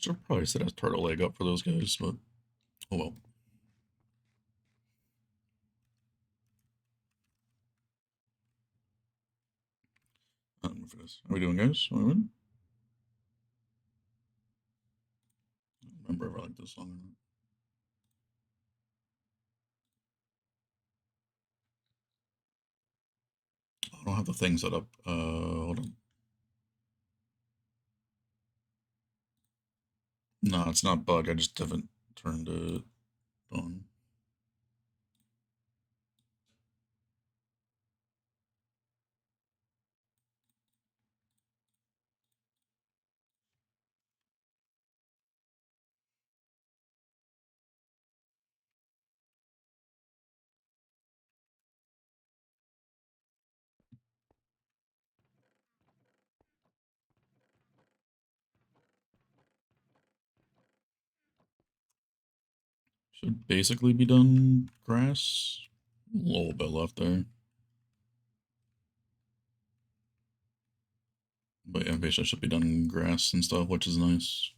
Should probably set a turtle egg up for those guys, but oh well. For this. How are we doing, guys? Are we win? I don't remember if I like this song or not. I don't have the thing set up. Hold on. No, it's not bug. I just haven't turned it on. Should basically be done grass. A little bit left there. But yeah, basically should be done grass and stuff, which is nice.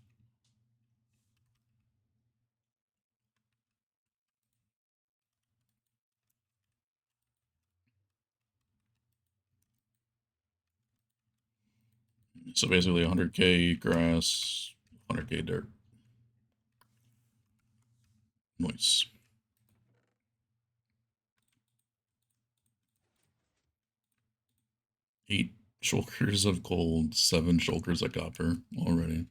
So basically 100k grass, 100k dirt. Nice. 8 shulkers of gold, 7 shulkers of copper already.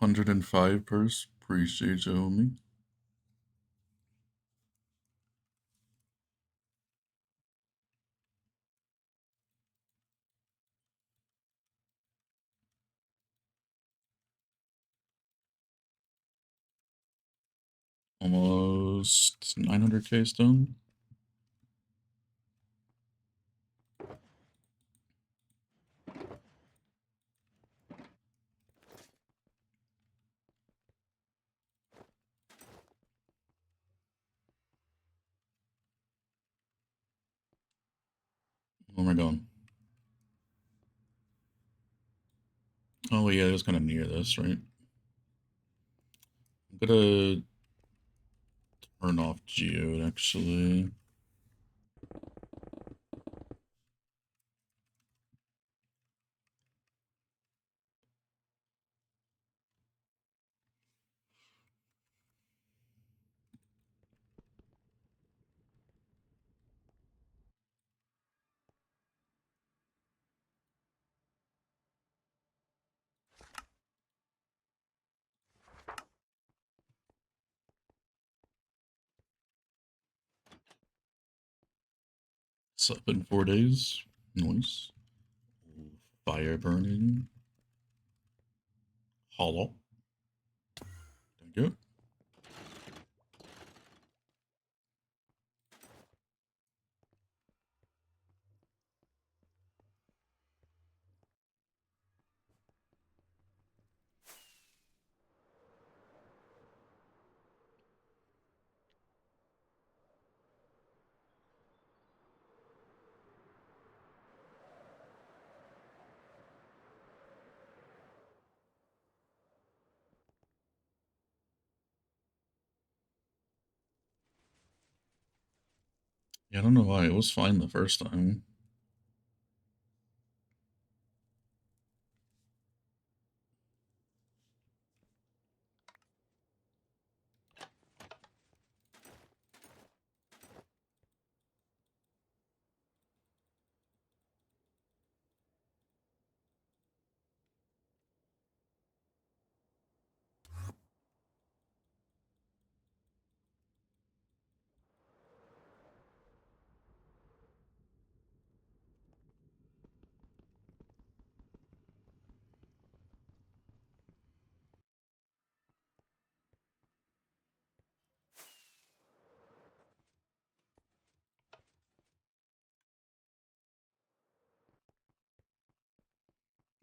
$105 purse. Appreciate you, homie. Almost 900k stone. Where am I going? Oh yeah, it was kind of near this, right? I'm gonna turn off geode actually. It's up in 4 days. Nice. Fire burning. Hollow. Thank you. Yeah, I don't know why. It was fine the first time.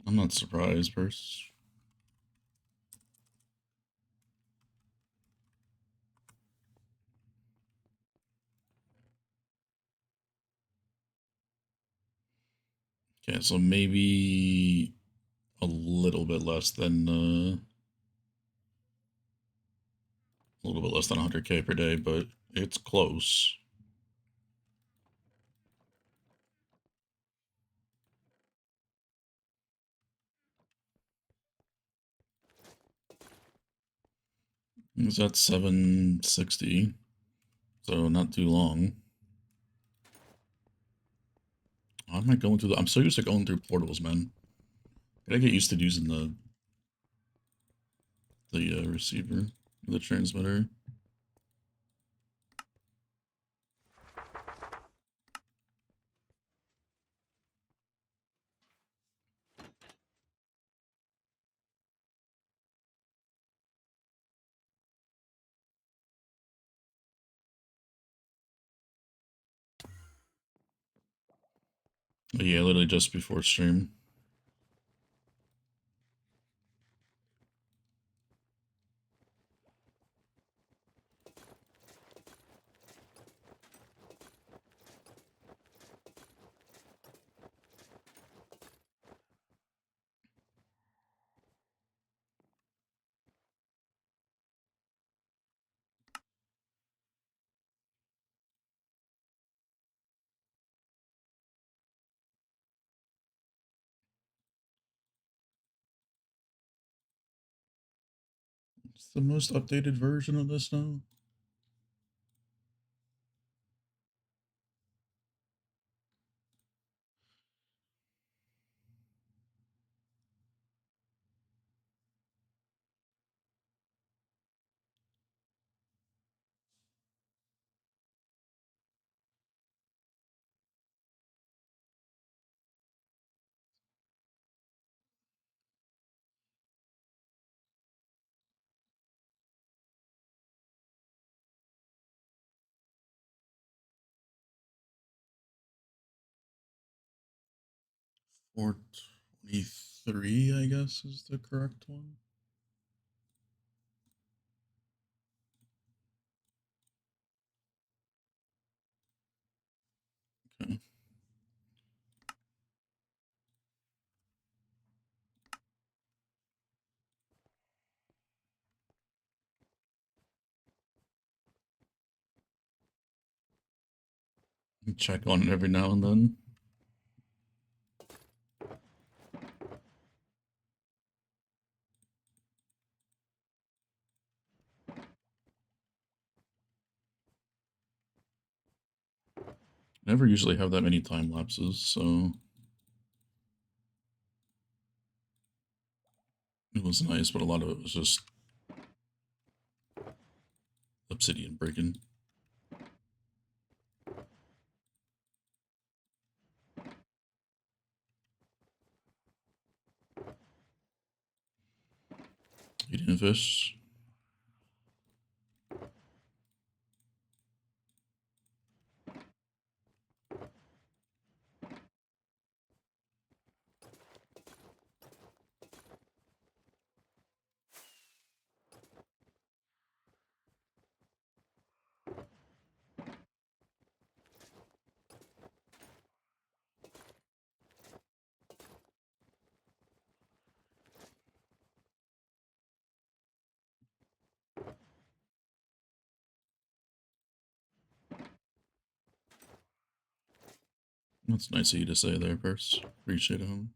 I'm not surprised, Purse. Yeah, so maybe a little bit less than 100K per day, but it's close. It's at 760, so not too long. How am I going through I'm so used to going through portals, man. Gotta get used to using the receiver, the transmitter. But yeah, literally just before stream. It's the most updated version of this now. Or 23, I guess, is the correct one. Okay. Check on it every now and then. Never usually have that many time lapses, so it was nice, but a lot of it was just obsidian breaking. Eating fish. That's nice of you to say there, Purse. Appreciate it, homie.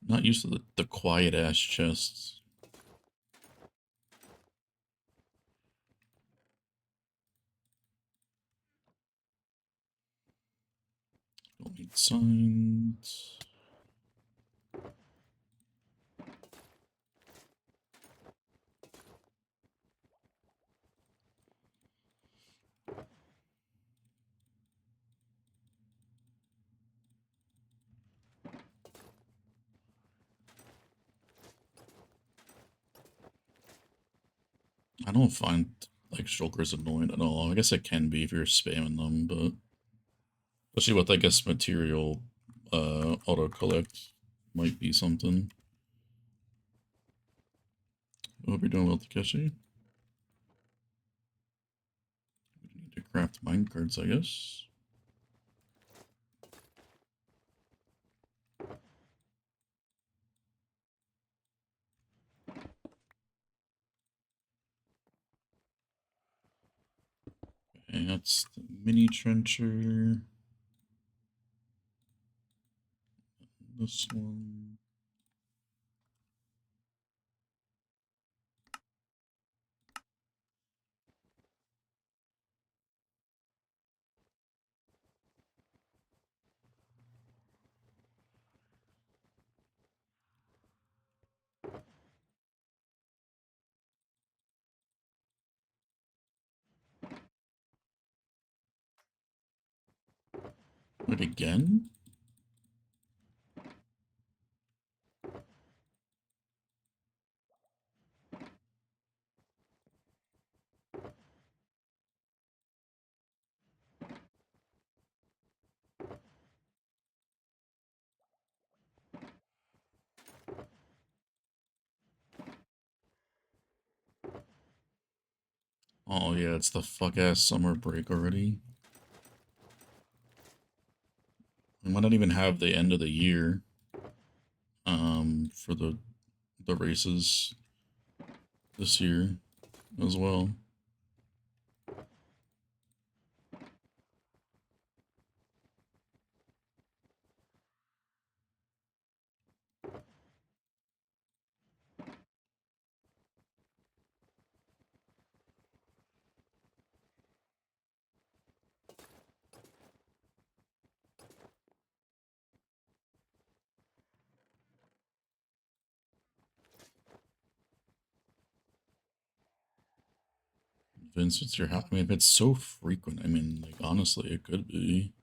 Not used to the quiet ass chests. Don't need signs. I don't find like shulker's annoying at all. I guess it can be if you're spamming them, but especially with I guess material auto collect might be something. I hope you're doing well, Takeshi. We need to craft minecarts, I guess. Okay, that's the mini trencher. This one. Wait, again? Oh yeah, it's the fuck ass summer break already. We might not even have the end of the year for the races this year as well. Vince, it's your house. I mean, if it's so frequent, I mean, like, honestly, it could be.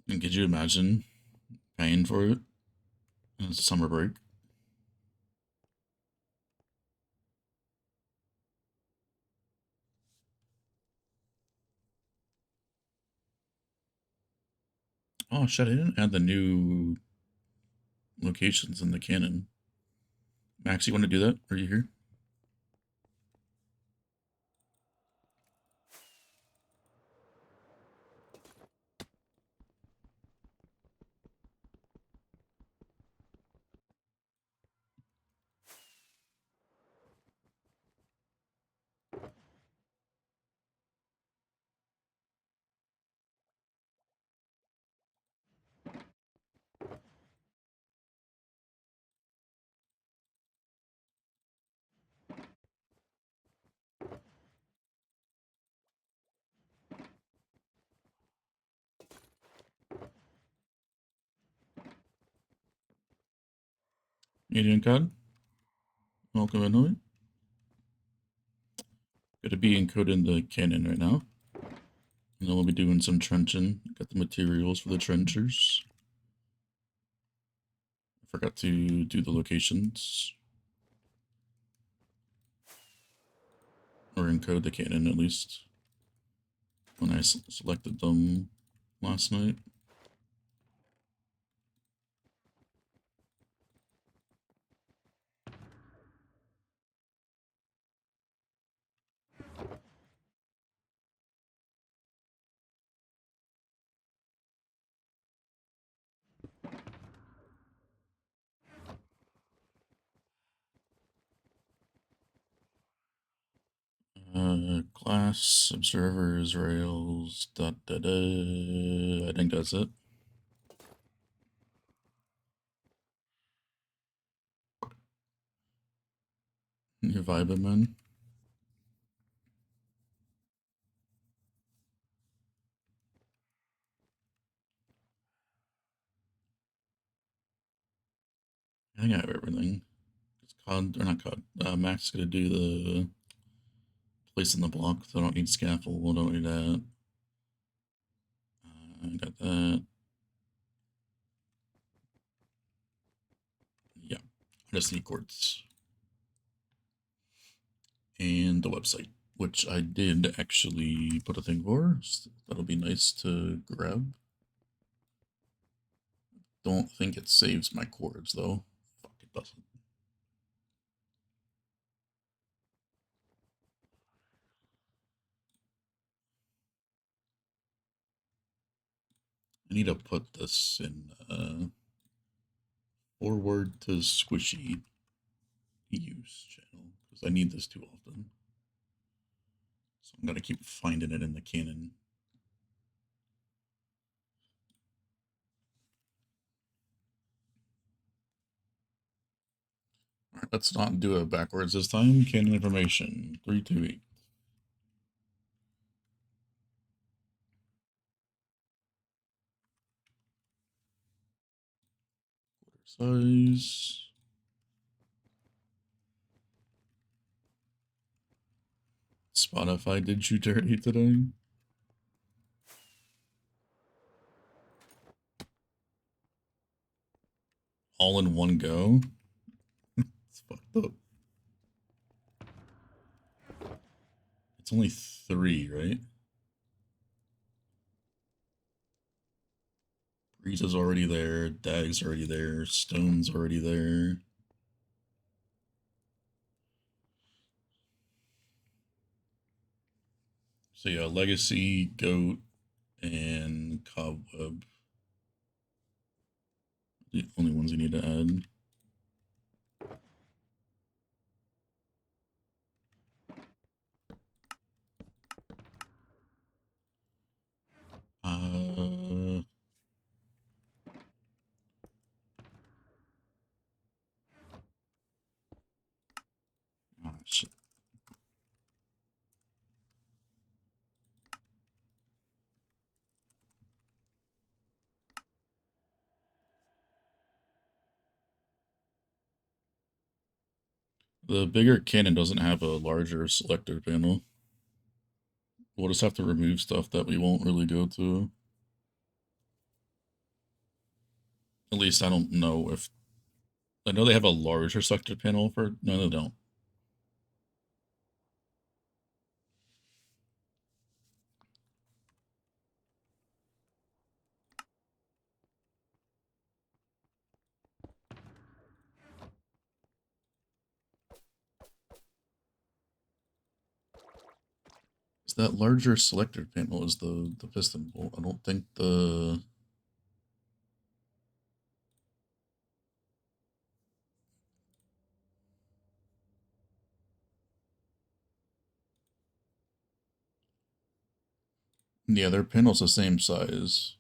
And could you imagine paying for it? And it's summer break. Oh shit! I didn't add the new locations in the canon. Max, you want to do that? Are you here? Adrian Cod, welcome in. Gonna be encoding the cannon right now. And then we'll be doing some trenching. Got the materials for the trenchers. I forgot to do the locations. Or encode the cannon at least. When I selected them last night. Class, observers, rails, I think that's it. You're vibing, man. I think I have everything. It's COD, or not COD. Mac's gonna do the place in the block, so I don't need scaffold, I don't need that. I got that. Yeah, I just need quartz. And the website, which I did actually put a thing for, so that'll be nice to grab. Don't think it saves my chords though. Fuck, it doesn't. I need to put this in forward to squishy use channel because I need this too often. So I'm gonna keep finding it in the cannon. All right, let's not do it backwards this time. Cannon information 328. Size. Spotify did you dirty today? All in one go? It's fucked up. It's only 3, right? Breeze is already there, Dag's already there, Stone's already there. So yeah, Legacy, Goat, and Cobweb. The only ones you need to add. Shit. The bigger cannon doesn't have a larger selector panel. We'll just have to remove stuff that we won't really go to. At least I don't know if... I know they have a larger selector panel for... No, they don't. That larger selector panel is the piston bolt. I don't think the... Yeah, their panel's the same size.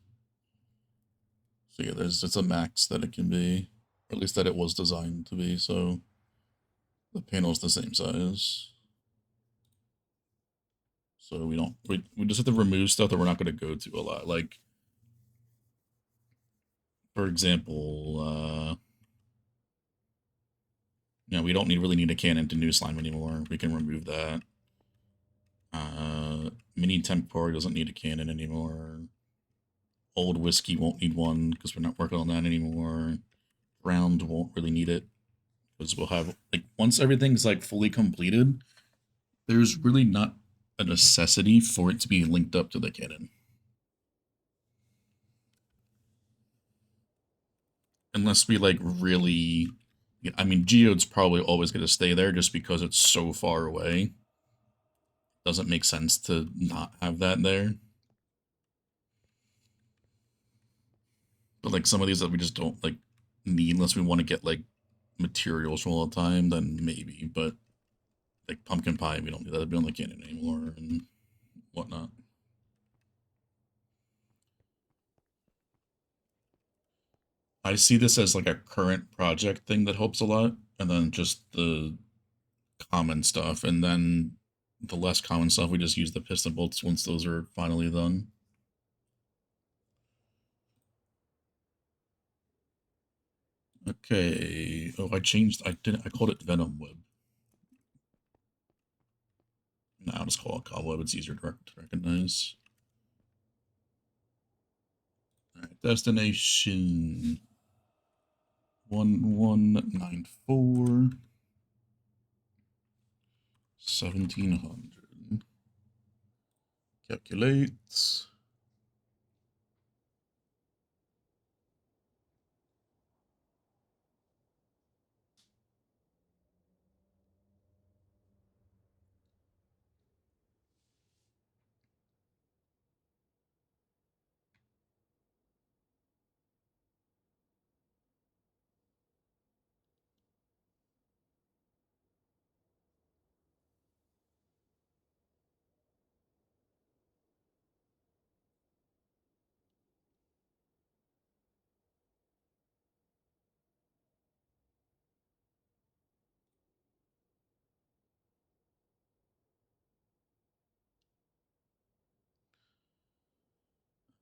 So yeah, it's a max that it can be. Or at least that it was designed to be, so... The panel's the same size. So we just have to remove stuff that we're not going to go to a lot. Like, for example, You know, we don't really need a cannon to new slime anymore. We can remove that. Mini Tempori doesn't need a cannon anymore. Old Whiskey won't need one because we're not working on that anymore. Round won't really need it because we'll have, like, once everything's like fully completed, there's really not a necessity for it to be linked up to the cannon. Unless we like really, I mean, Geode's probably always going to stay there just because it's so far away. Doesn't make sense to not have that there. But like some of these that we just don't like need unless we want to get like materials from all the time, then maybe. But like pumpkin pie, we don't need that to be on the cannon anymore and whatnot. I see this as like a current project thing that helps a lot, and then just the common stuff, and then the less common stuff we just use the piston bolts once those are finally done. Okay. Oh, I called it Venom Web. Now I'll just call it Cobweb. It's easier to recognize. Alright, destination 1194 1700. Calculate.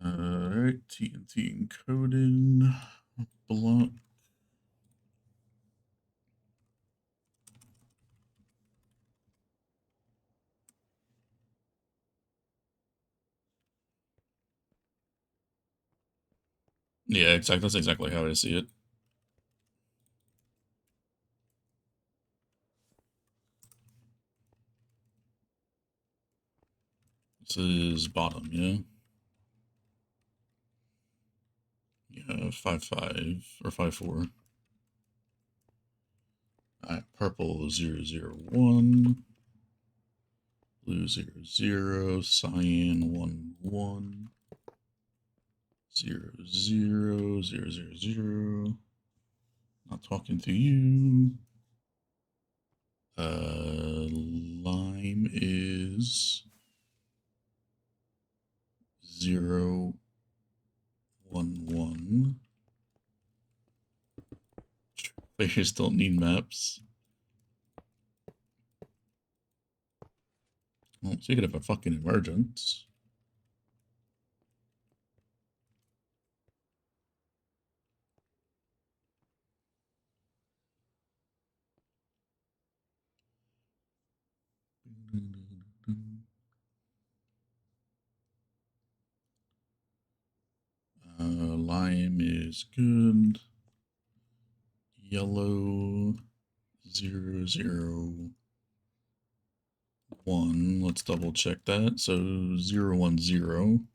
Alright, TNT encoding. Block. Yeah, exactly. That's exactly how I see it. This is bottom, yeah? Yeah, 5-5 or 5-4. Alright, purple 0-0-1. Blue 0-0. Cyan 1-1. 0-0. 0-0-0. Not talking to you. Lime is 0-1-1. Players don't need maps. Well, speaking of a fucking emergence. Lime is good. Yellow 0-0-1. Let's double check that. So 0-1-0.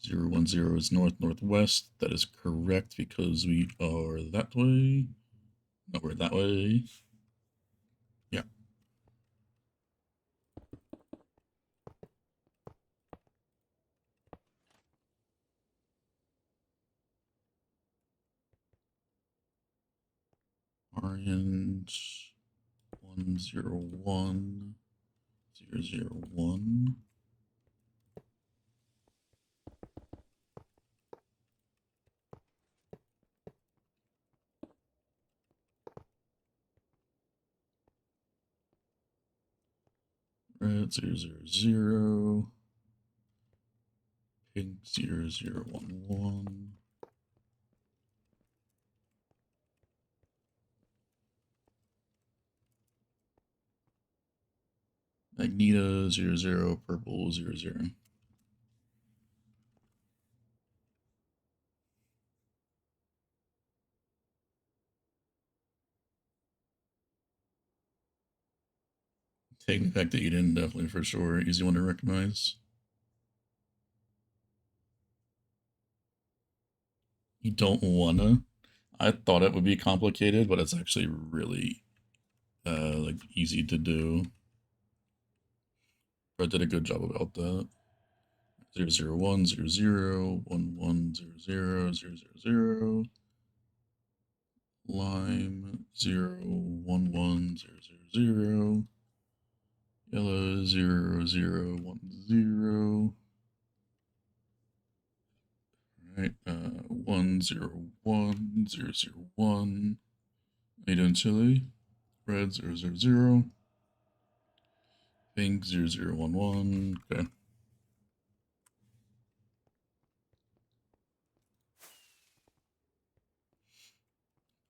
0-1-0 is north-northwest. That is correct because we are that way. No, we're that way. Yeah. Orange 1-0-1. 0-0-1. Red 0-0-0. Pink 0-0-1-1. Magneto 00, purple 00. Take me back to Eden, definitely for sure. Easy one to recognize. You don't wanna. I thought it would be complicated, but it's actually really like easy to do. Fred did a good job about that. 001, 00, 11, 00, 000. Lime 011 000. Yellow 0010. Right, 101 001. Made in Chile. Red 000. Pink 0011. Okay.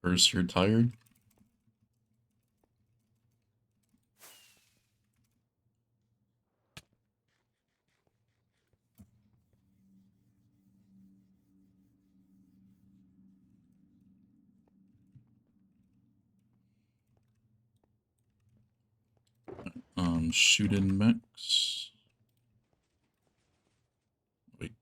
First, you're tired. Shooting max. Wait.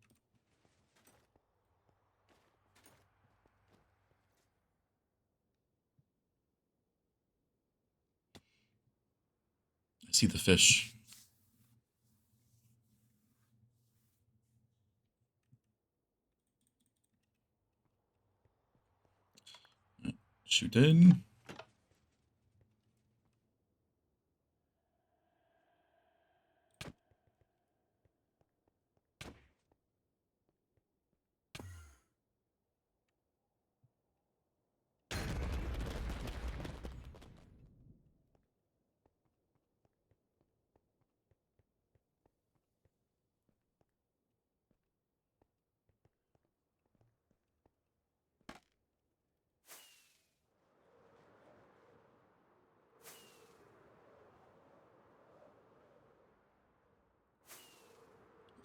I see the fish. Shoot in.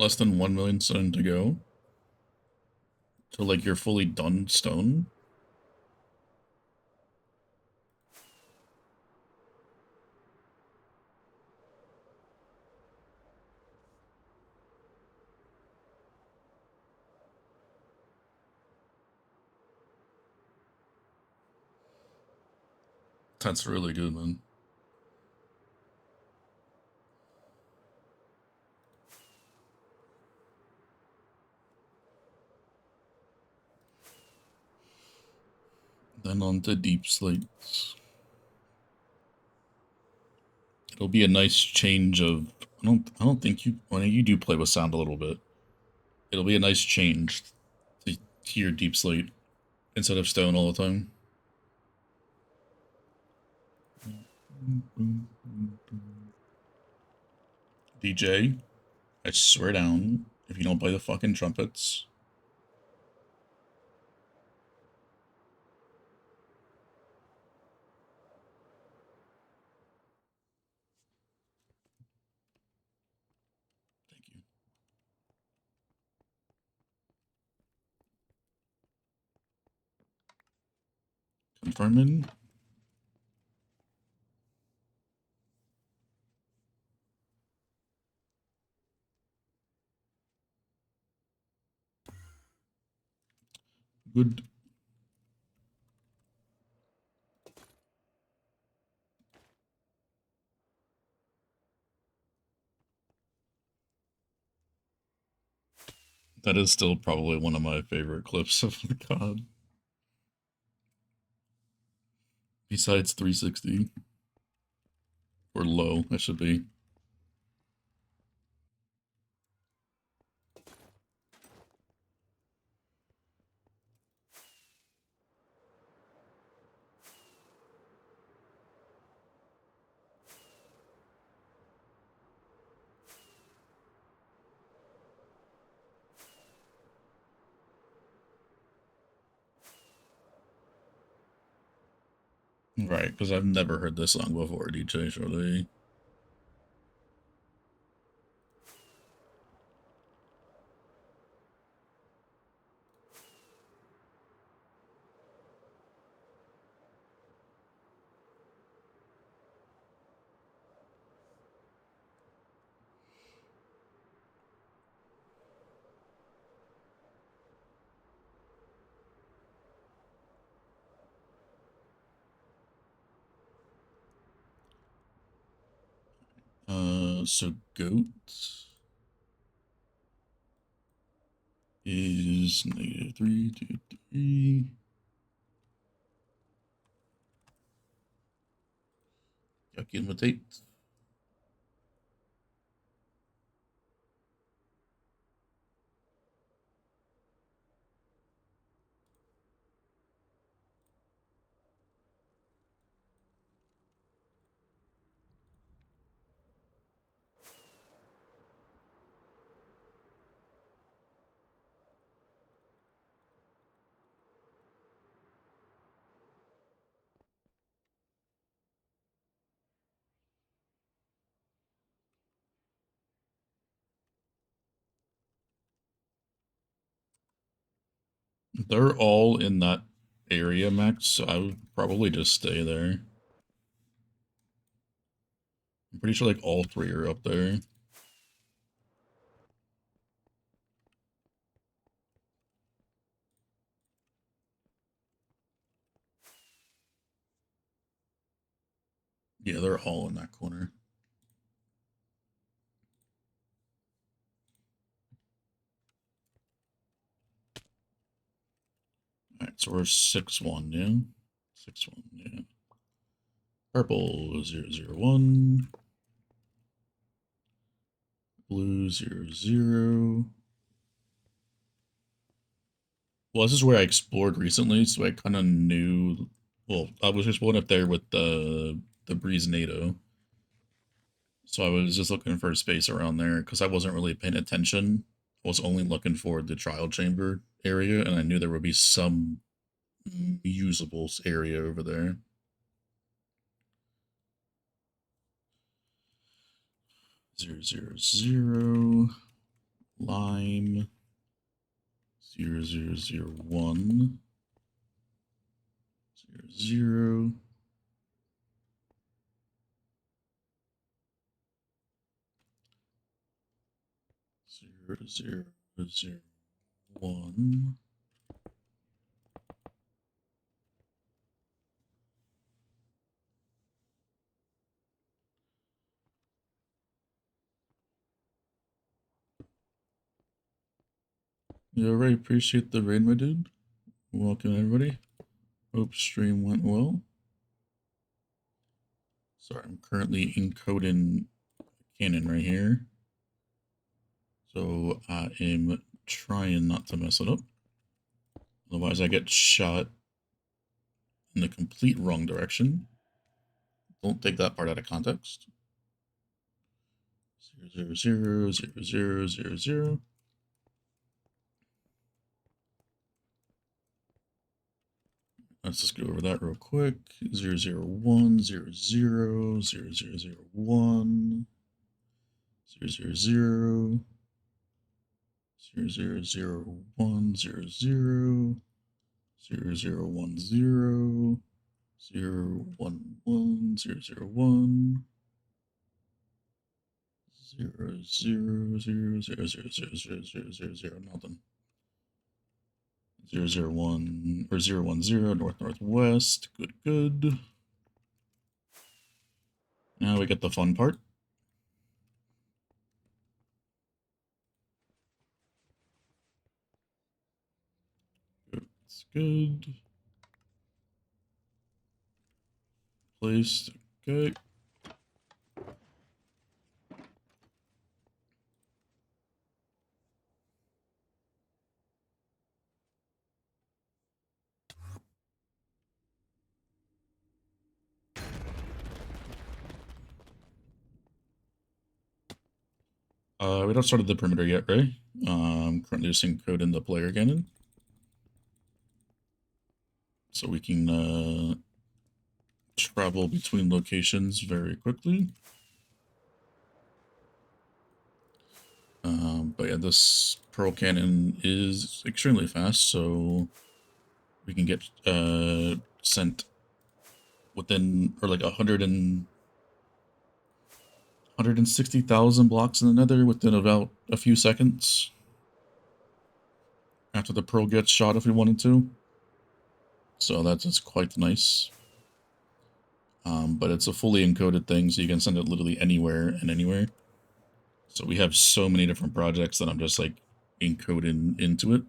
Less than 1 million stone to go. So like you're fully done stone. That's really good, man. Then on to deep slates. It'll be a nice change of. I don't think you. Well, you do play with sound a little bit. It'll be a nice change to hear deep slate instead of stone all the time. DJ, I swear down, if you don't play the fucking trumpets. Thank you. Confirming. Good. That is still probably one of my favorite clips of the COD. Besides 360. Or low, I should be. Right, because I've never heard this song before, DJ Shorty. So goat is -323. Calculate. They're all in that area, Max, so I would probably just stay there. I'm pretty sure like all three are up there. Yeah, they're all in that corner. Alright, so we're 6-1, yeah? 6-1, yeah. Purple 0-0-1. Blue 0-0. Well, this is where I explored recently, so I kind of knew. Well, I was just going up there with the Breeze NATO, so I was just looking for a space around there because I wasn't really paying attention. I was only looking for the trial chamber area, and I knew there would be some usable area over there. 0-0-0. Lime 0-0-0-1. 0-0. 0-0-0-1. You already appreciate the raid, my dude. Welcome, everybody. Hope stream went well. Sorry, I'm currently encoding cannon right here. So I am trying not to mess it up. Otherwise I get shot in the complete wrong direction. Don't take that part out of context. 0-0-0-0-0-0-0. Let's just go over that real quick. 0-0-1, 0-0, 0-0-0-1, 0-0-0, 0-0-0-1, 0-0, 0-0-1-0, 0-1-1, 0-0-1, 0-0-0-0-0-0-0-0, nothing. 0-0-1 or 0-1-0, north-northwest. Good, good. Now we get the fun part. That's good. Placed. Okay. We don't start at the perimeter yet, right? Currently just encoding the player cannon. So we can travel between locations very quickly. But yeah, this pearl cannon is extremely fast, so we can get sent within, or like 160,000 blocks in the nether within about a few seconds after the pearl gets shot if we wanted to. So that's just quite nice. But it's a fully encoded thing, so you can send it literally anywhere and anywhere. So we have so many different projects that I'm just like encoding into it.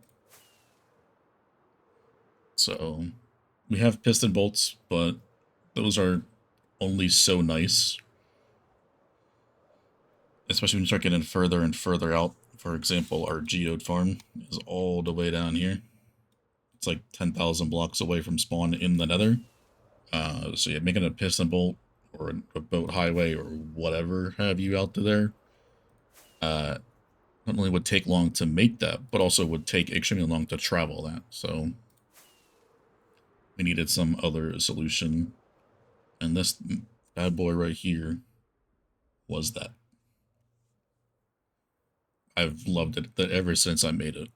So we have piston bolts, but those are only so nice. Especially when you start getting further and further out. For example, our geode farm is all the way down here. It's like 10,000 blocks away from spawn in the nether. So yeah, making a piston bolt or a boat highway or whatever have you out there, not only would take long to make that, but also would take extremely long to travel that. So we needed some other solution. And this bad boy right here was that. I've loved it ever since I made it.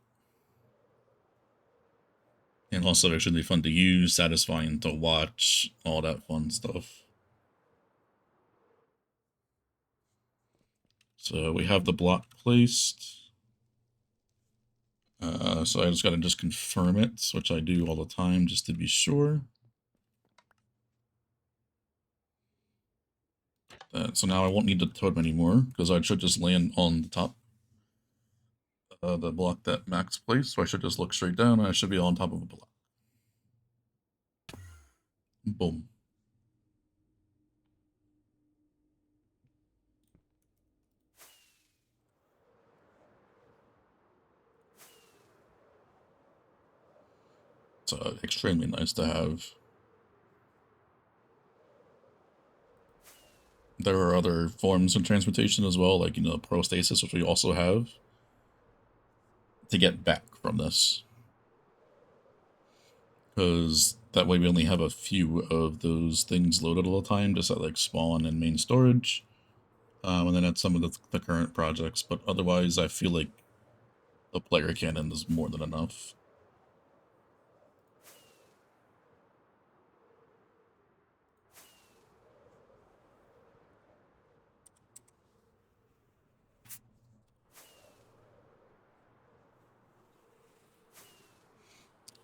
And also extremely fun to use, satisfying to watch, all that fun stuff. So we have the block placed. So I just gotta confirm it, which I do all the time just to be sure. So now I won't need the totem anymore, because I should just land on the top the block that Max placed. So I should just look straight down and I should be on top of a block. Boom. It's extremely nice to have. There are other forms of transportation as well, like, prostasis, which we also have to get back from this. Because that way we only have a few of those things loaded all the time, just at like spawn and main storage. And then at some of the current projects, but otherwise I feel like the player cannon is more than enough.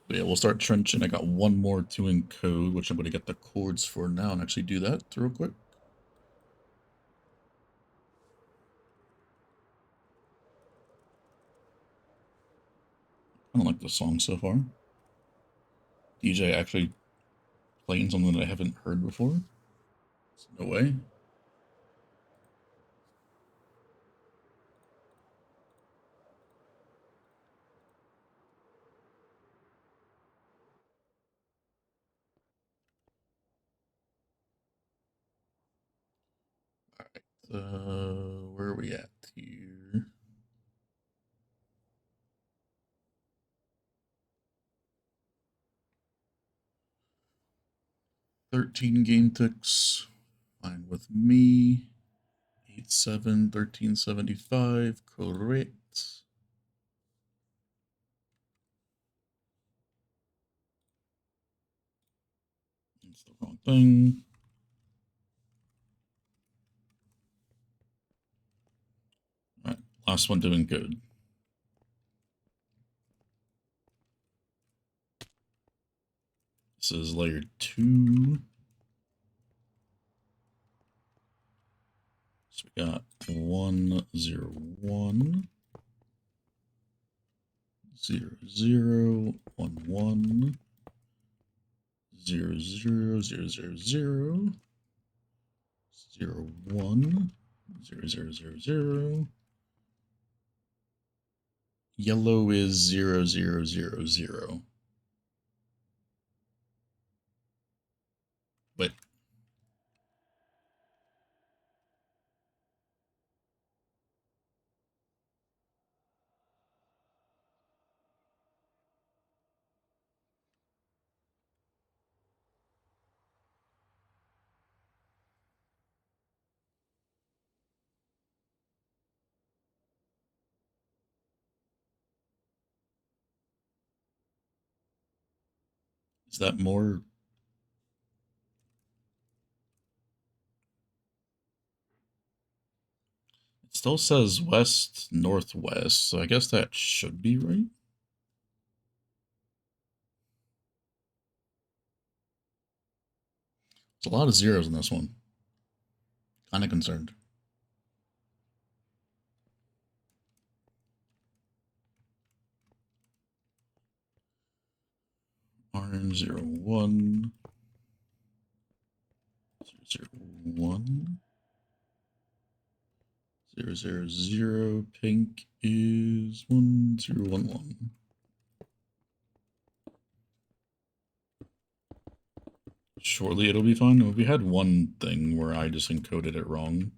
But yeah, we'll start trenching. I got one more to encode, which I'm going to get the chords for now and actually do that real quick. I don't like the song so far. DJ actually playing something that I haven't heard before. No way. Alright, where are we at here? $13 game ticks. Fine with me. 87, 1375, correct. That's the wrong thing. Alright, last one doing good. This is layer 2. So we got 1, 0, 1, 0, 0, 1, 1, 0, 0, 0, 0, 0, 0, 1, 0, 0, 0, 0. Yellow is 0, 0, 0, 0. But is that more? It still says west, northwest, so I guess that should be right. There's a lot of zeros in this one. Kind of concerned. Arm 01. 001. 000. Pink is 1011. Shortly it'll be fine. We had one thing where I just encoded it wrong.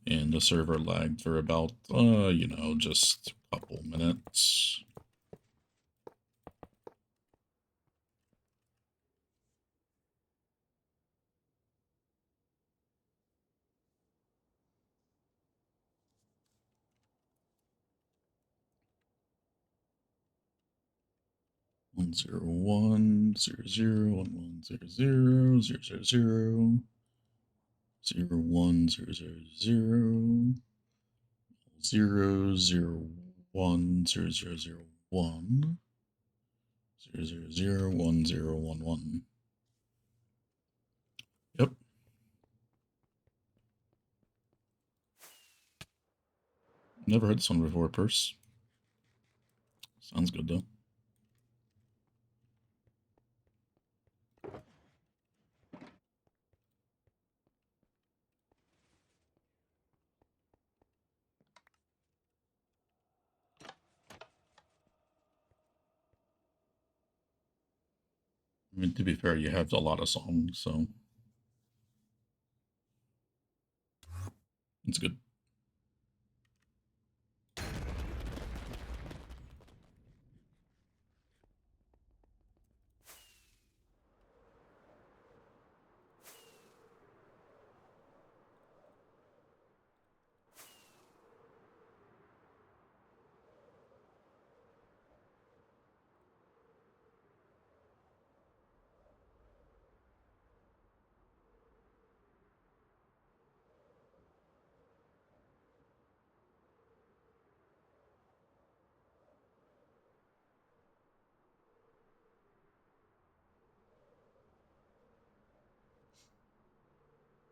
And the server lagged for about, you know, just a couple minutes. One zero one zero zero 1100 000 0100 0010001 0001011. Yep. Never heard this one before, Purse. Sounds good though. I mean, to be fair, you have a lot of songs, so it's good.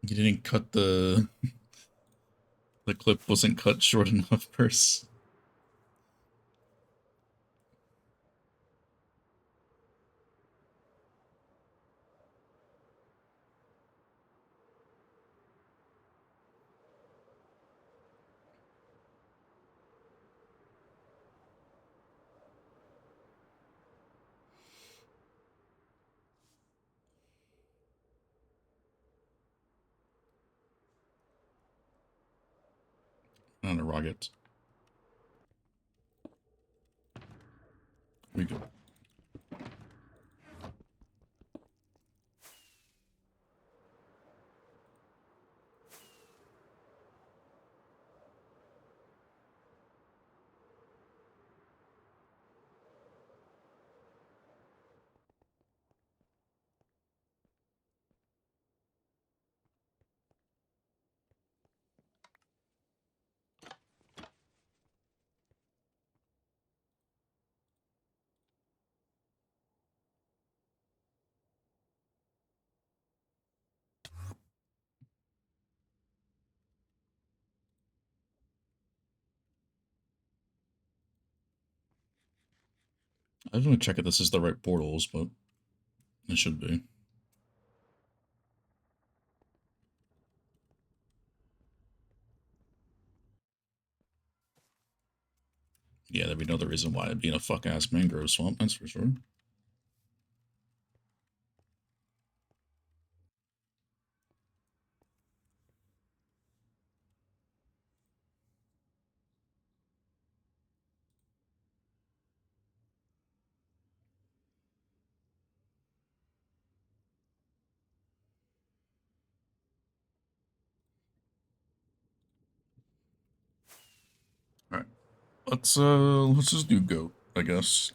You didn't cut the clip wasn't cut short enough, Purse. On a rocket. Here we go. I was gonna check if this is the right portals, but it should be. Yeah, there'd be no other reason why it'd be in a fuck ass mangrove swamp, that's for sure. Alright. Let's just do goat, I guess.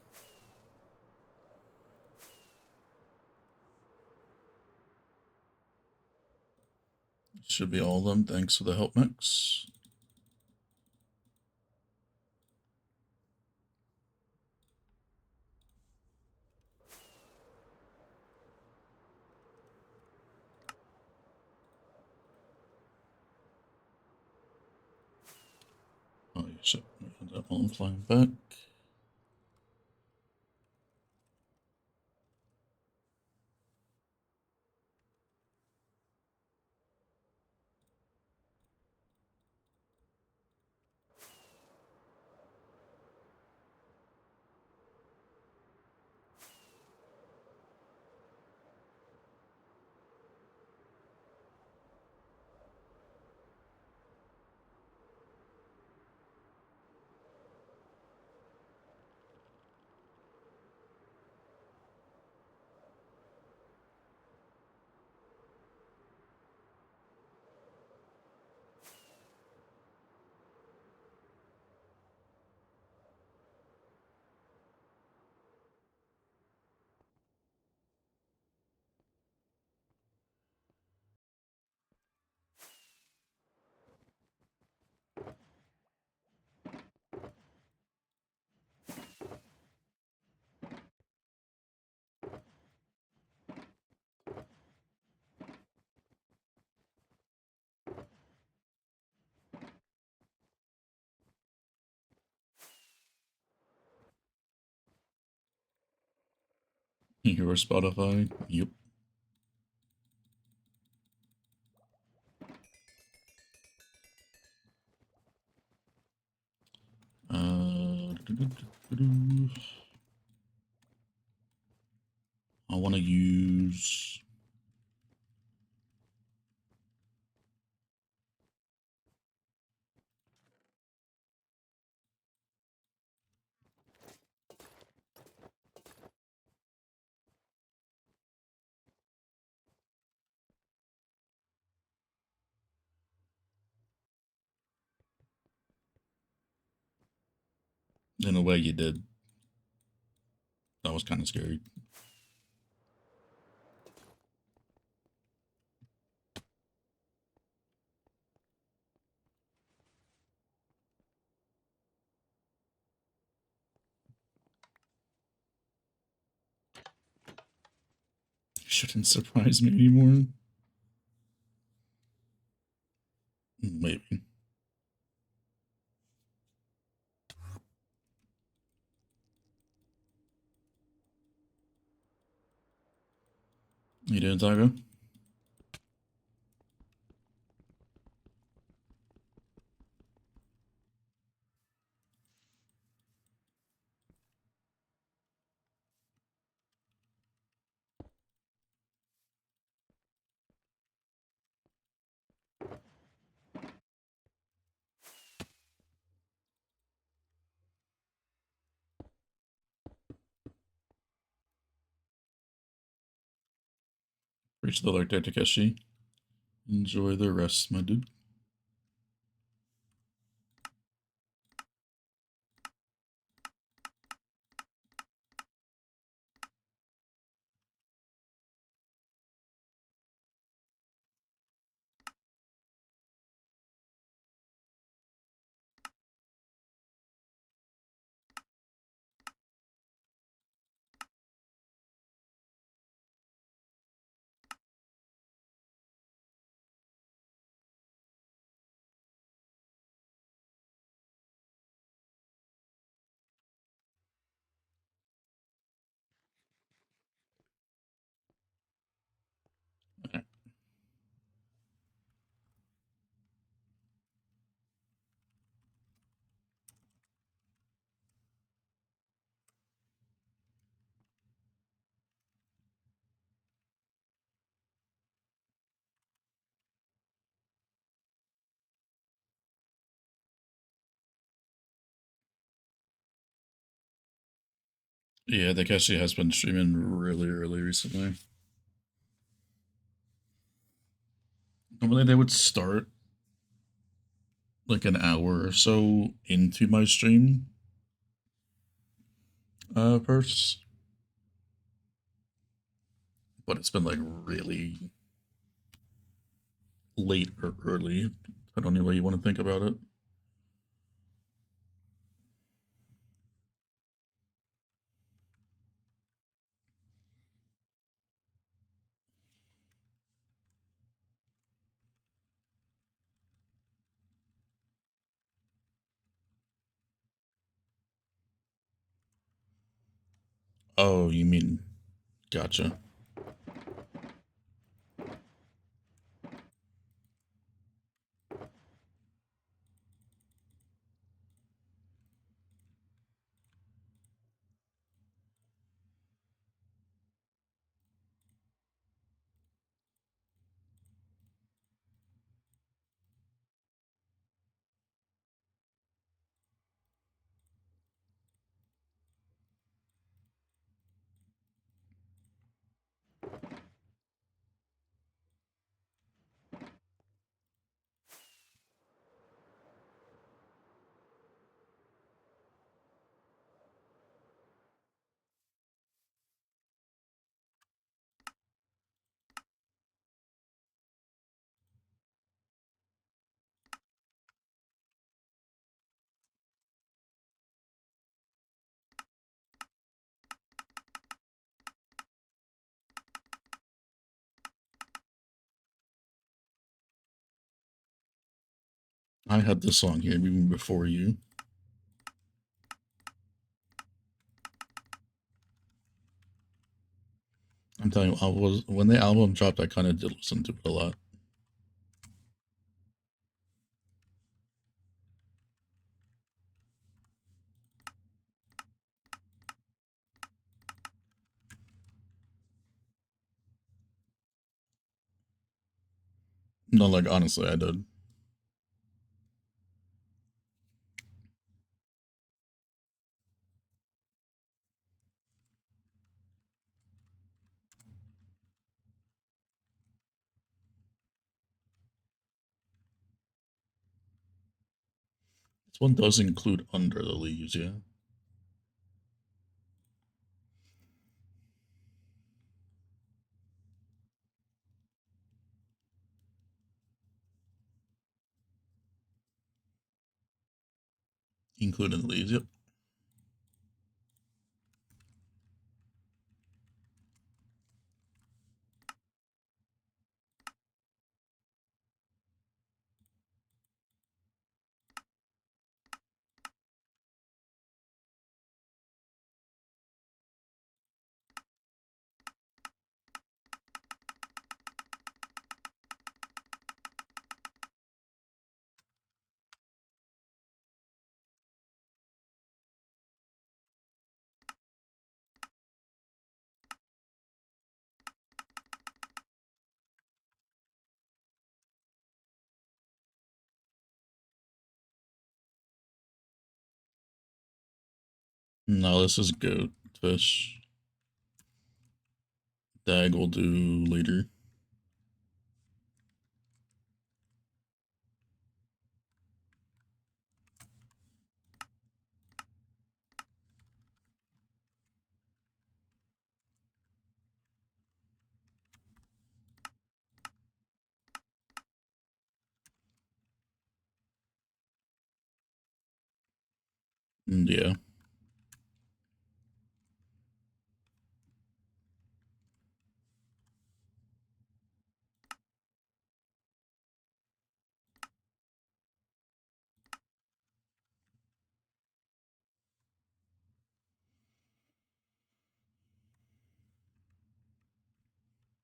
Should be all of them, thanks for the help mix. Oh, yeah, shit. That one flying back. Your Spotify? Yep. I want to use... In a way, you did. That was kind of scary. Shouldn't surprise me anymore. Maybe. You doing, Taco? Reach the like there, Takeshi. Enjoy the rest, my dude. Yeah, Takeshi has been streaming really early recently. Normally they would start like an hour or so into my stream first, but it's been like really late or early. I don't know way you want to think about it. Oh, you mean gotcha. I had this song here even before you. I'm telling you, when the album dropped, I kind of did listen to it a lot. No, like honestly, I did. This one does include Under the Leaves, yeah. Including the leaves, yep. No, this is goat fish. Dag will do later. Yeah.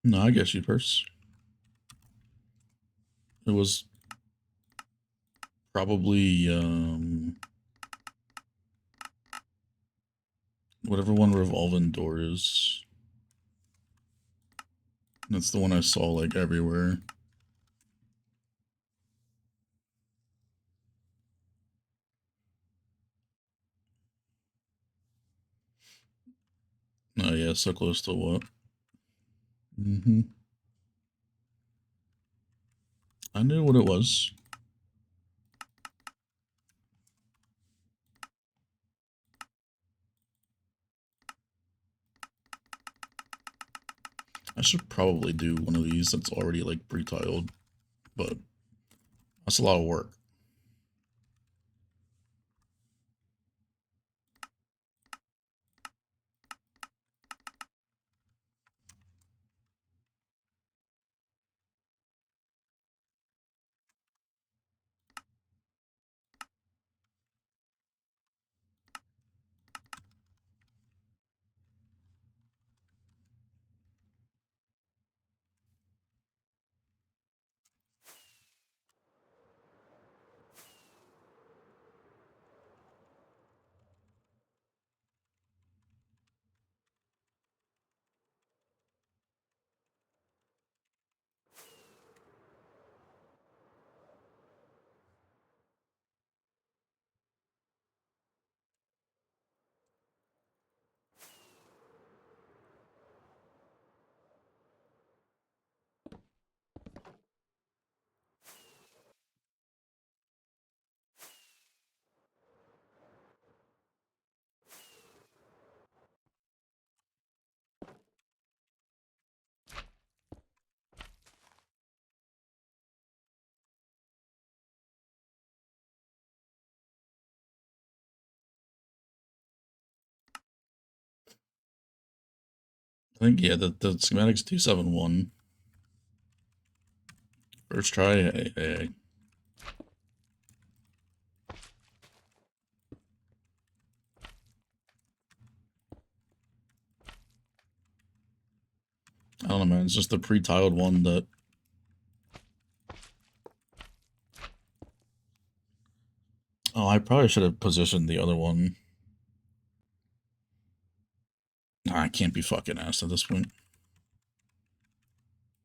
No, I guess you first. It was probably whatever one revolving door is. That's the one I saw like everywhere. Oh yeah, so close to what? Mm-hmm. I knew what it was. I should probably do one of these that's already like pre-tiled, but that's a lot of work. I think yeah, the schematics 271. First try. don't know, man. It's just the pre-tiled one that... Oh, I probably should have positioned the other one. Nah, I can't be fucking asked at this point.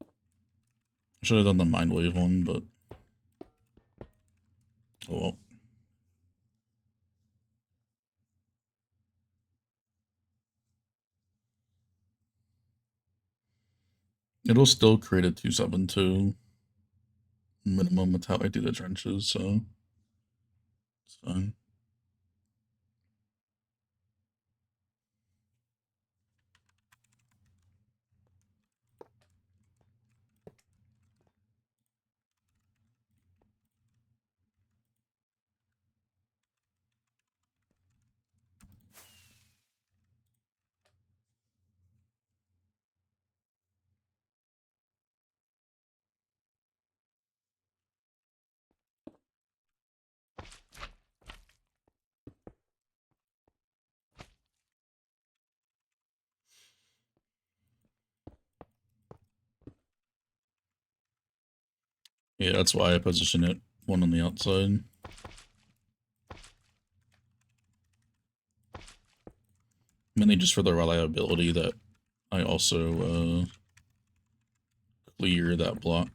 I should have done the Mind Wave one, but... Oh well. It'll still create a 272 minimum with how I do the trenches, so it's fine. Yeah, that's why I position it one on the outside. Mainly just for the reliability that I also clear that block.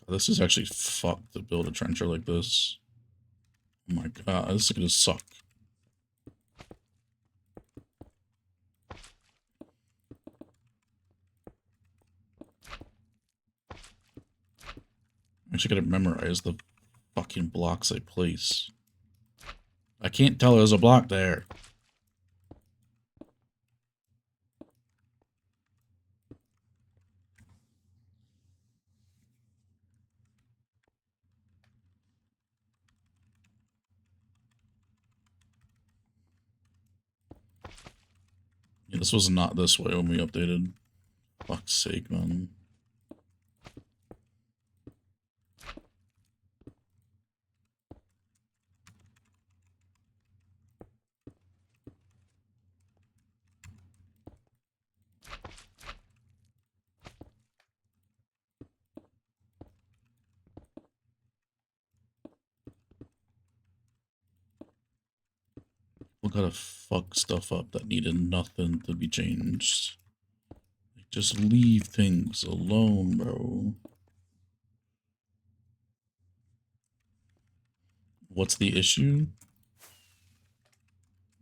This is actually fucked to build a trencher like this. Oh my god, this is gonna suck. I actually gotta memorize the fucking blocks I place. I can't tell there's a block there. Yeah, this was not this way when we updated. Fuck's sake, man. We gotta fuck stuff up that needed nothing to be changed. Just leave things alone, bro. What's the issue?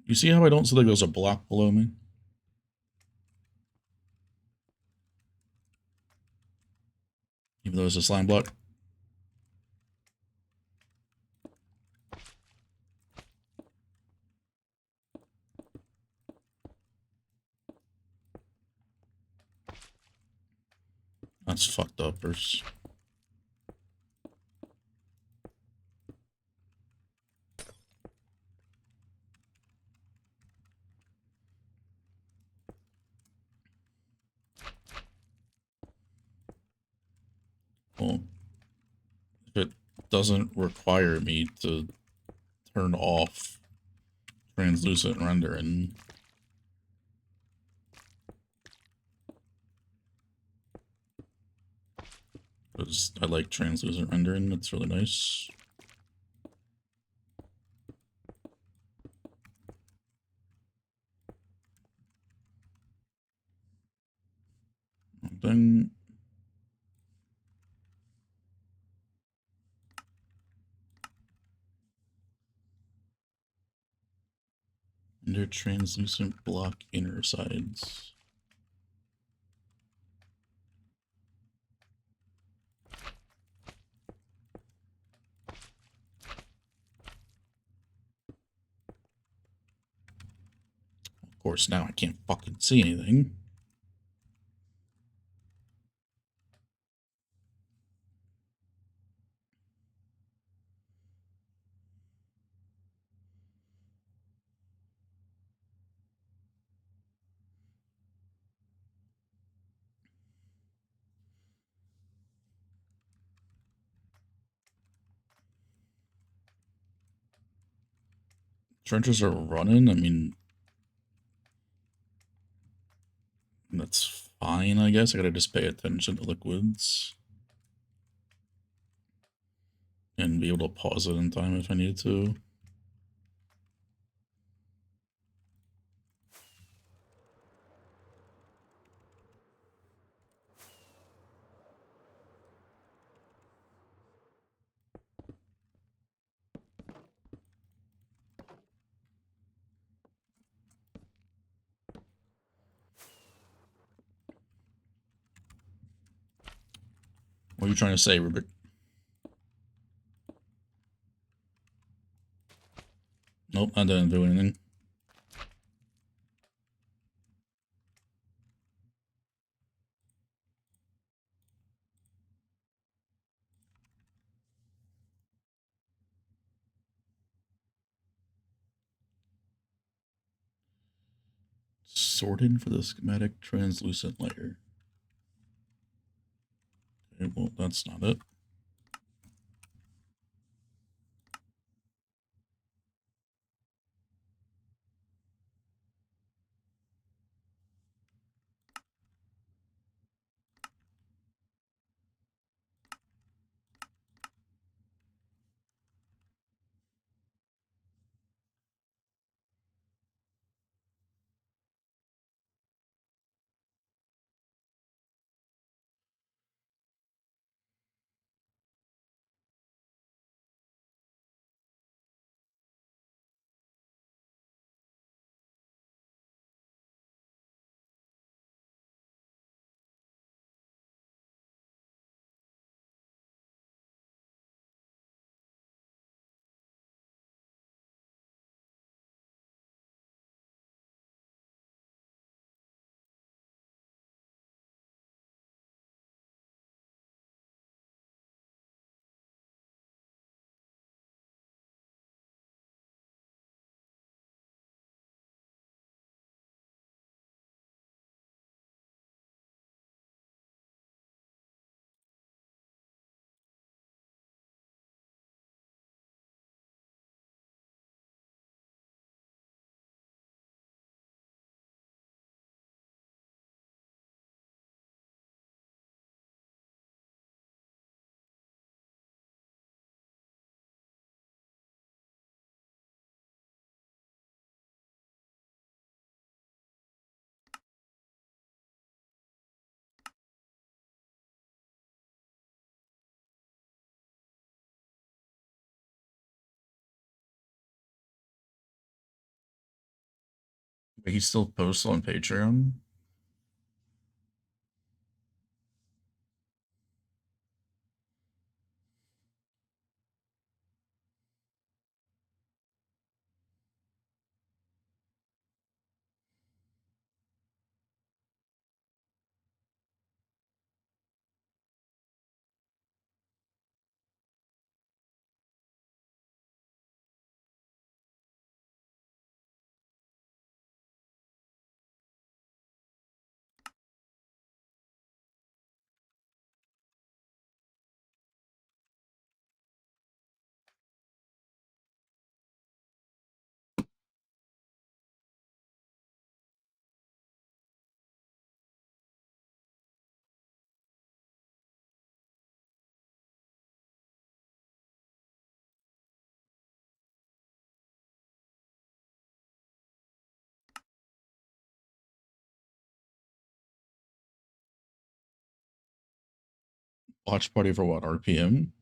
You see how I don't see like there's a block below me? Even though there's a slime block? That's fucked up, Bruce. Well, if it doesn't require me to turn off translucent rendering, because I like translucent rendering, it's really nice. Then under translucent block inner sides. Of course, now I can't fucking see anything. Trenches are running. I mean, that's fine, I guess. I gotta just pay attention to liquids. And be able to pause it in time if I need to. What are you trying to say, Rubik? Nope, I didn't do anything. Sorting for the schematic translucent layer. Okay, well, that's not it. But he still posts on Patreon. Watch party for what? RPM?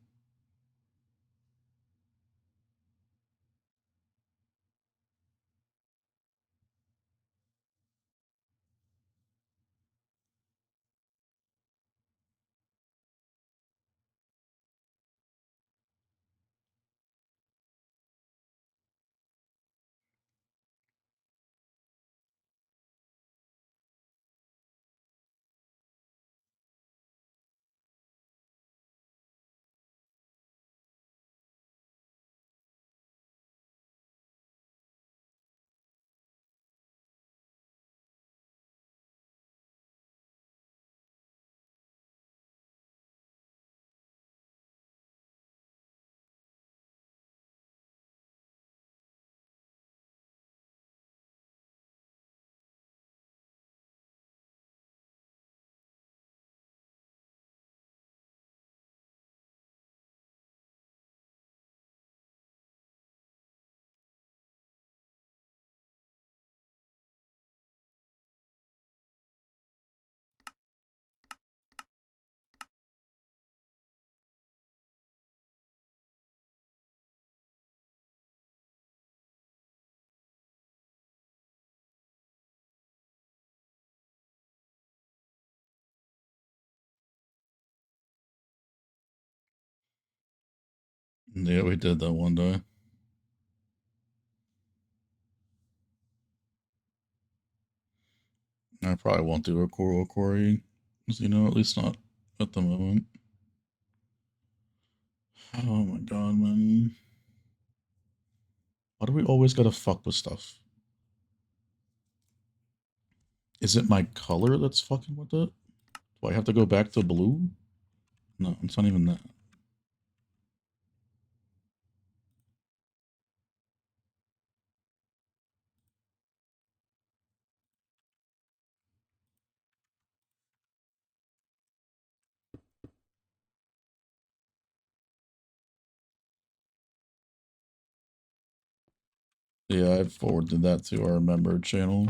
Yeah, we did that one day. I probably won't do a coral quarry, you know, at least not at the moment. Oh my god, man. Why do we always gotta fuck with stuff? Is it my color that's fucking with it? Do I have to go back to blue? No, it's not even that. Yeah, I forwarded that to our member channel.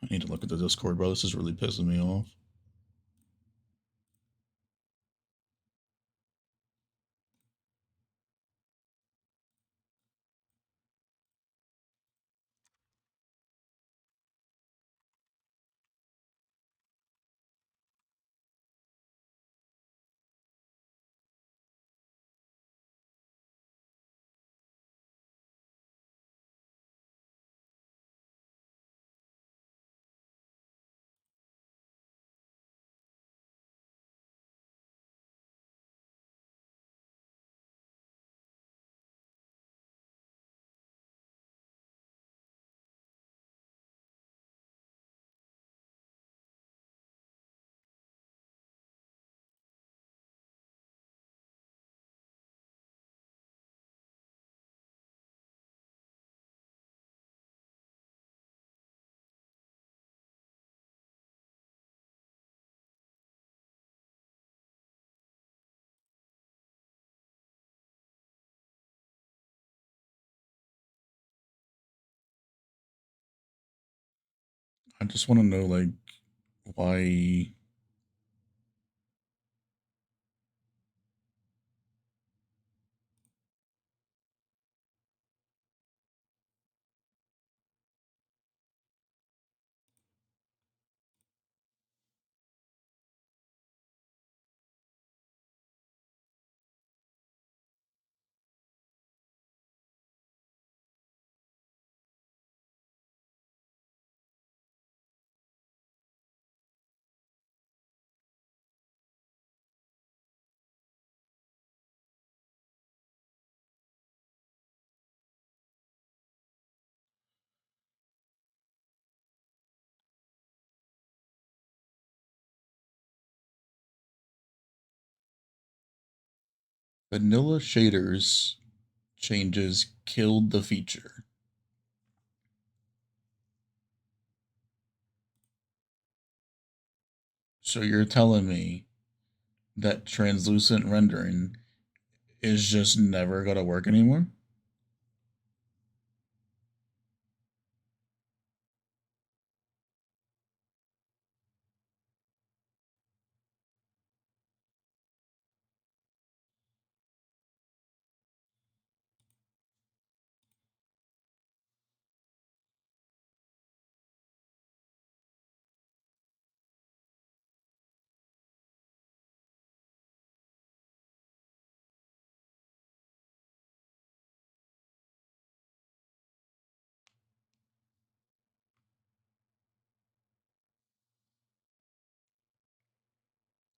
I need to look at the Discord, bro. This is really pissing me off. I just want to know, like, why. Vanilla shaders changes killed the feature. So you're telling me that translucent rendering is just never gonna work anymore?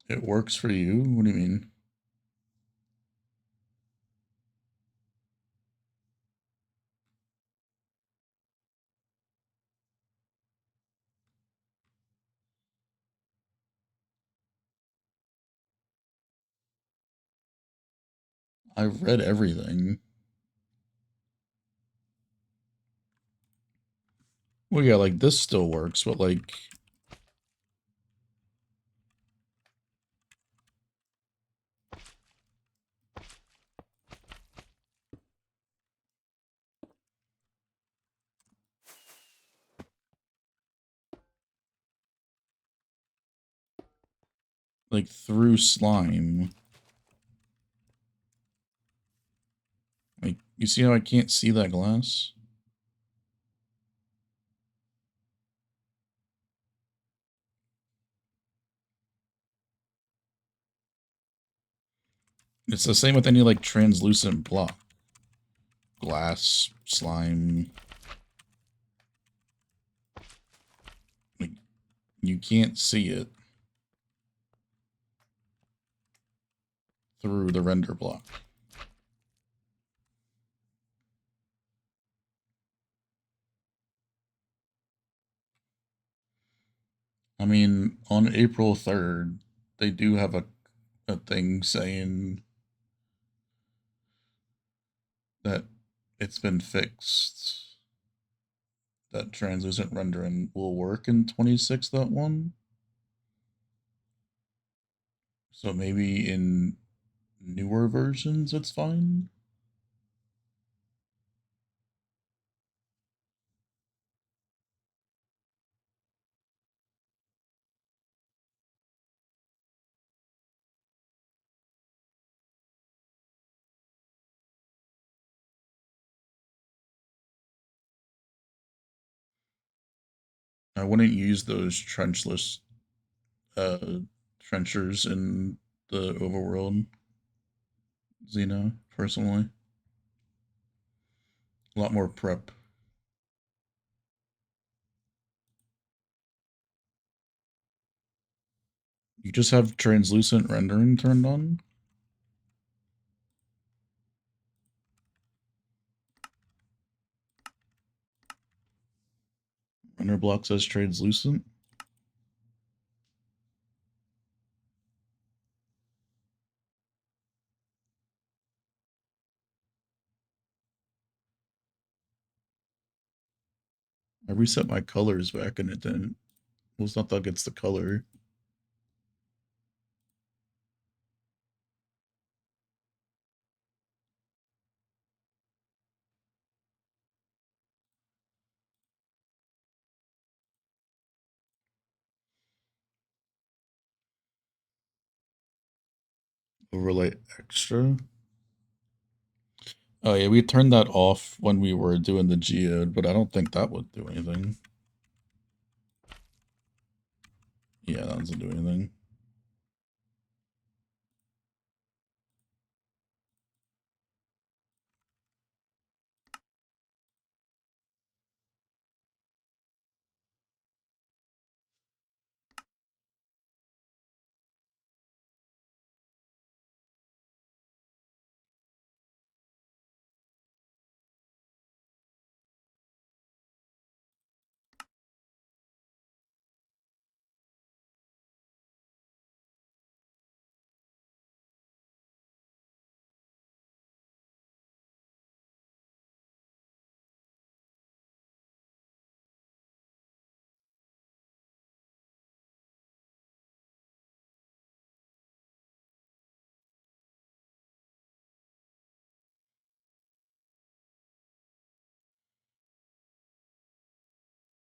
It works for you? What do you mean? I read everything. Well, yeah, like this still works, but like through slime. Like, you see how I can't see that glass? It's the same with any like translucent block. Glass, slime. Like, you can't see it through the render block. I mean, on April 3rd, they do have a thing saying that it's been fixed, that translucent rendering will work in 26.1. So maybe in newer versions it's fine. I wouldn't use those trenchless trenchers in the overworld Xena, personally. A lot more prep. You just have translucent rendering turned on? Render block says translucent? I reset my colors back and it didn't. Well, it's not that it's the color. Overlay extra. Oh yeah, we turned that off when we were doing the geode, but I don't think that would do anything. Yeah, that doesn't do anything.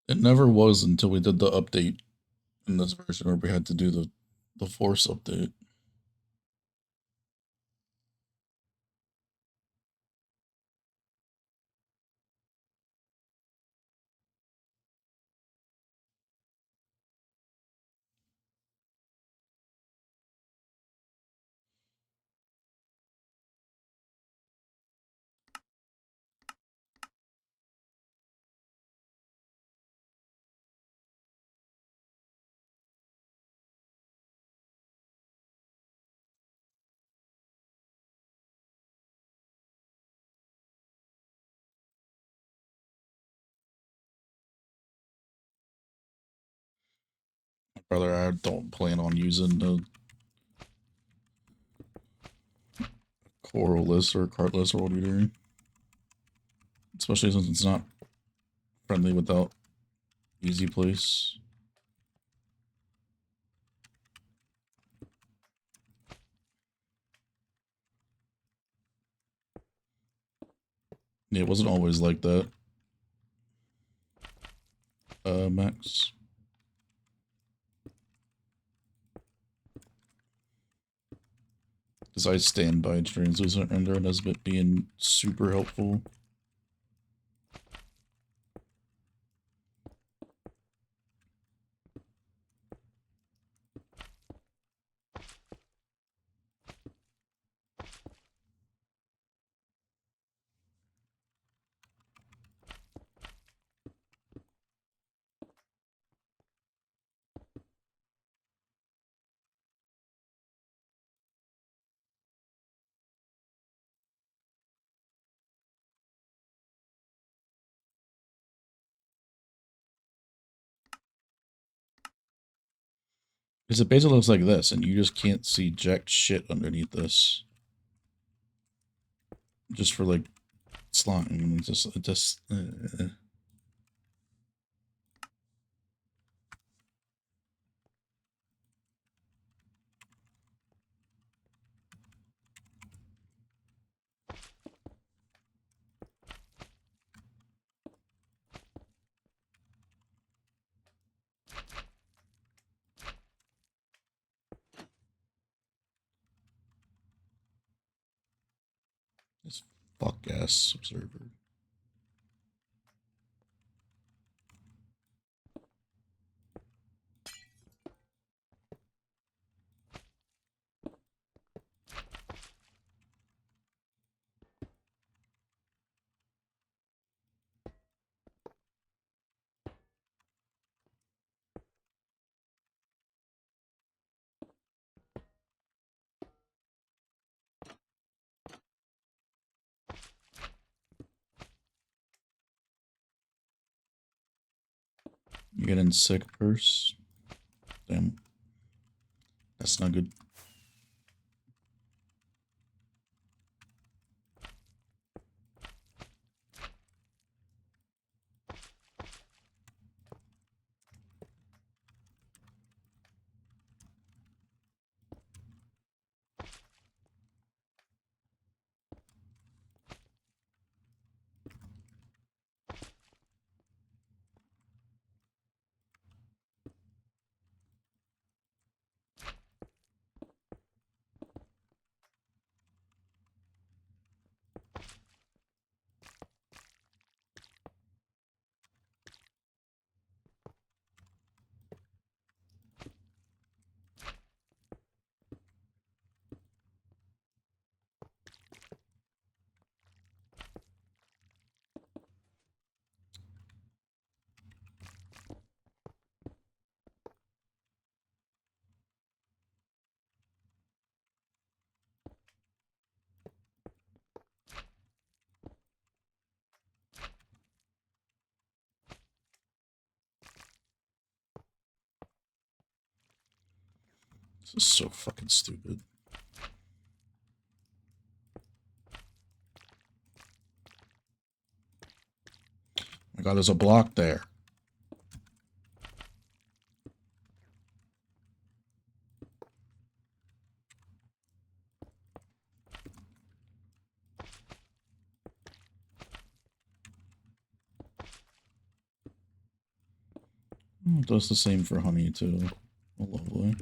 It never was until we did the update in this version where we had to do the force update. Brother, I don't plan on using the coralless or cartless or whatever. Especially since it's not friendly without easy place. Yeah, it wasn't always like that. Max. Because I stand by translucent render as being super helpful. Because it basically looks like this, and you just can't see jack shit underneath this. Just for like slime, it just. This fuck ass observer. You get in sick purse. Damn. That's not good. This is so fucking stupid. Oh my god, there's a block there. It does the same for honey too. Oh, lovely.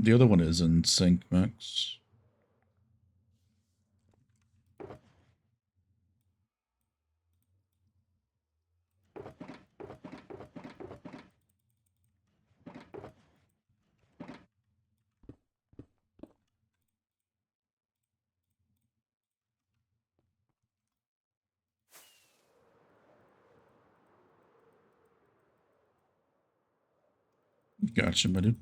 The other one is in sync, Max. Gotcha, my dude.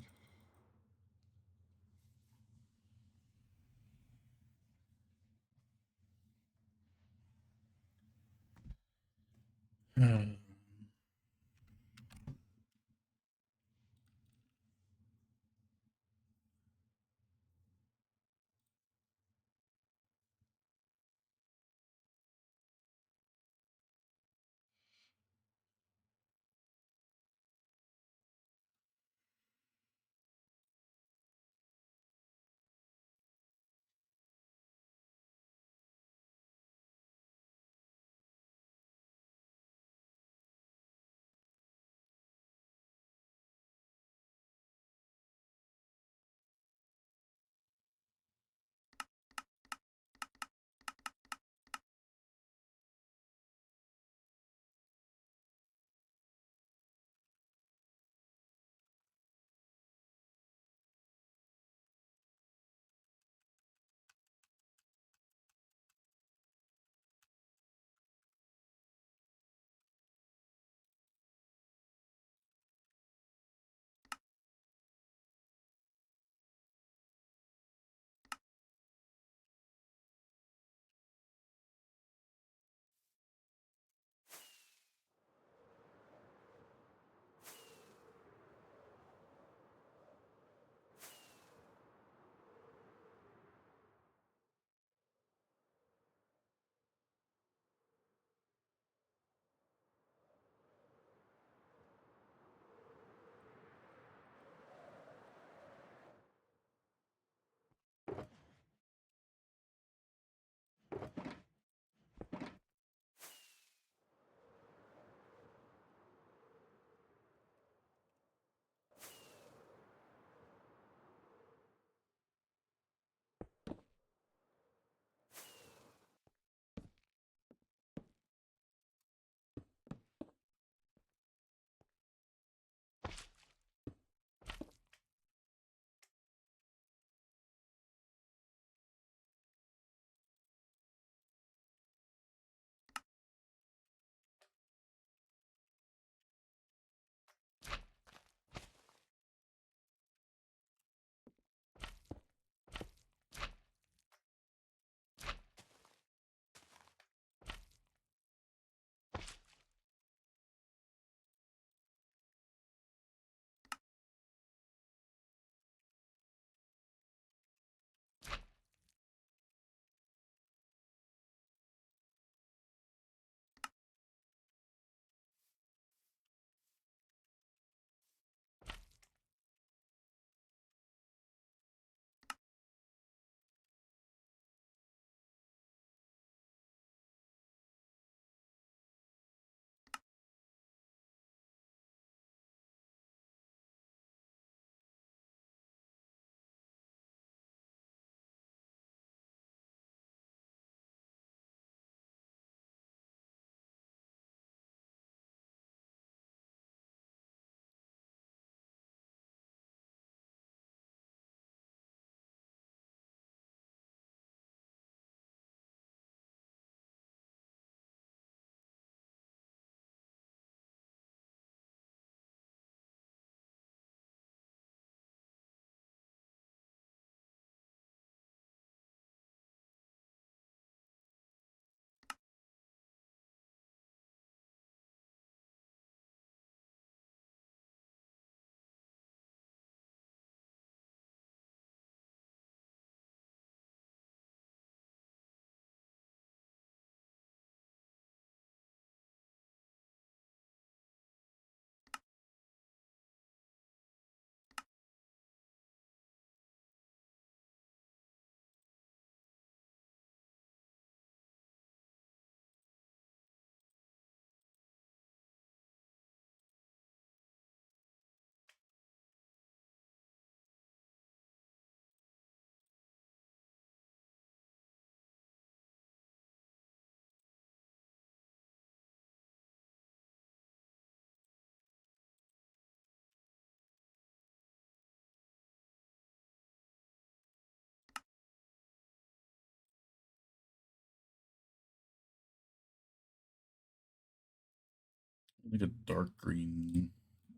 Like a dark green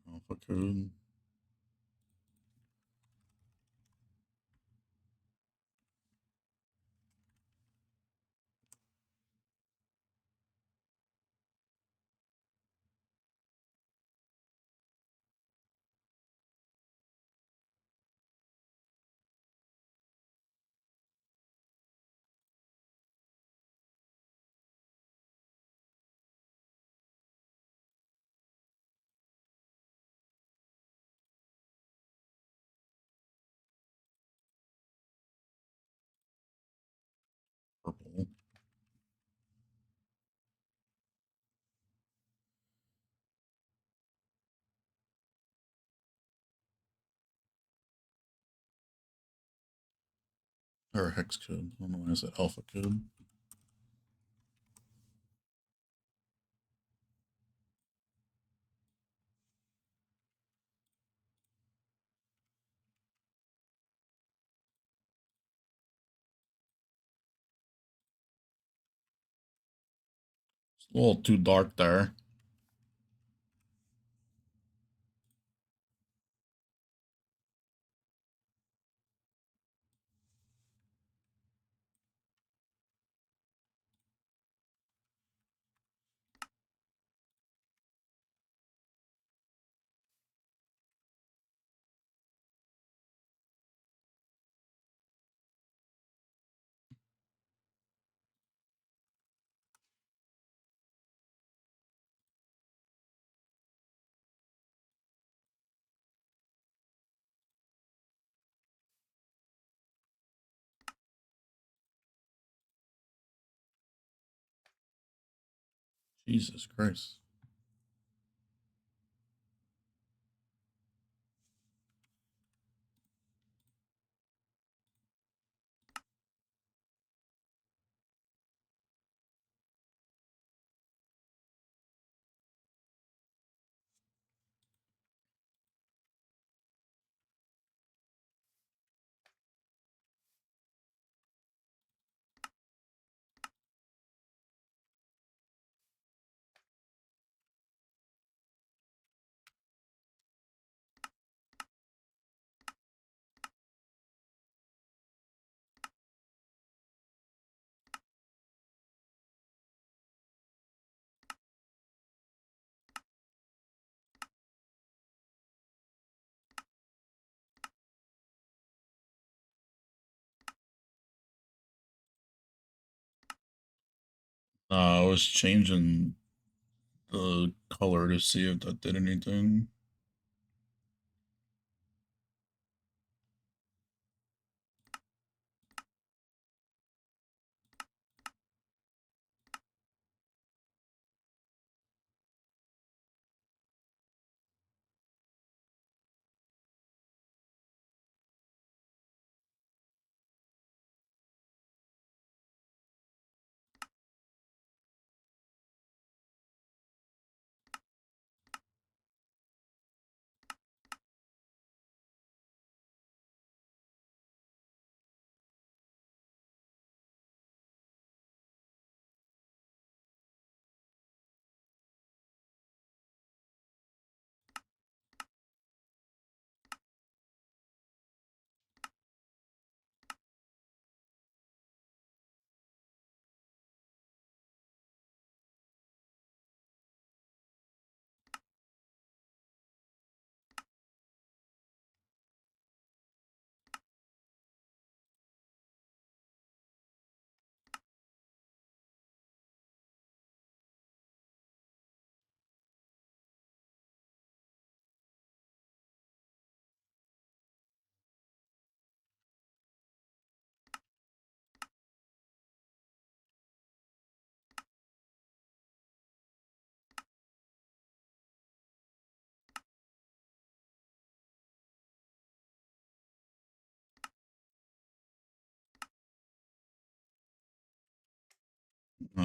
alpha code. Purple. Or hex code. I don't know why I said alpha code. It's a little too dark there. Jesus Christ. I was changing the color to see if that did anything.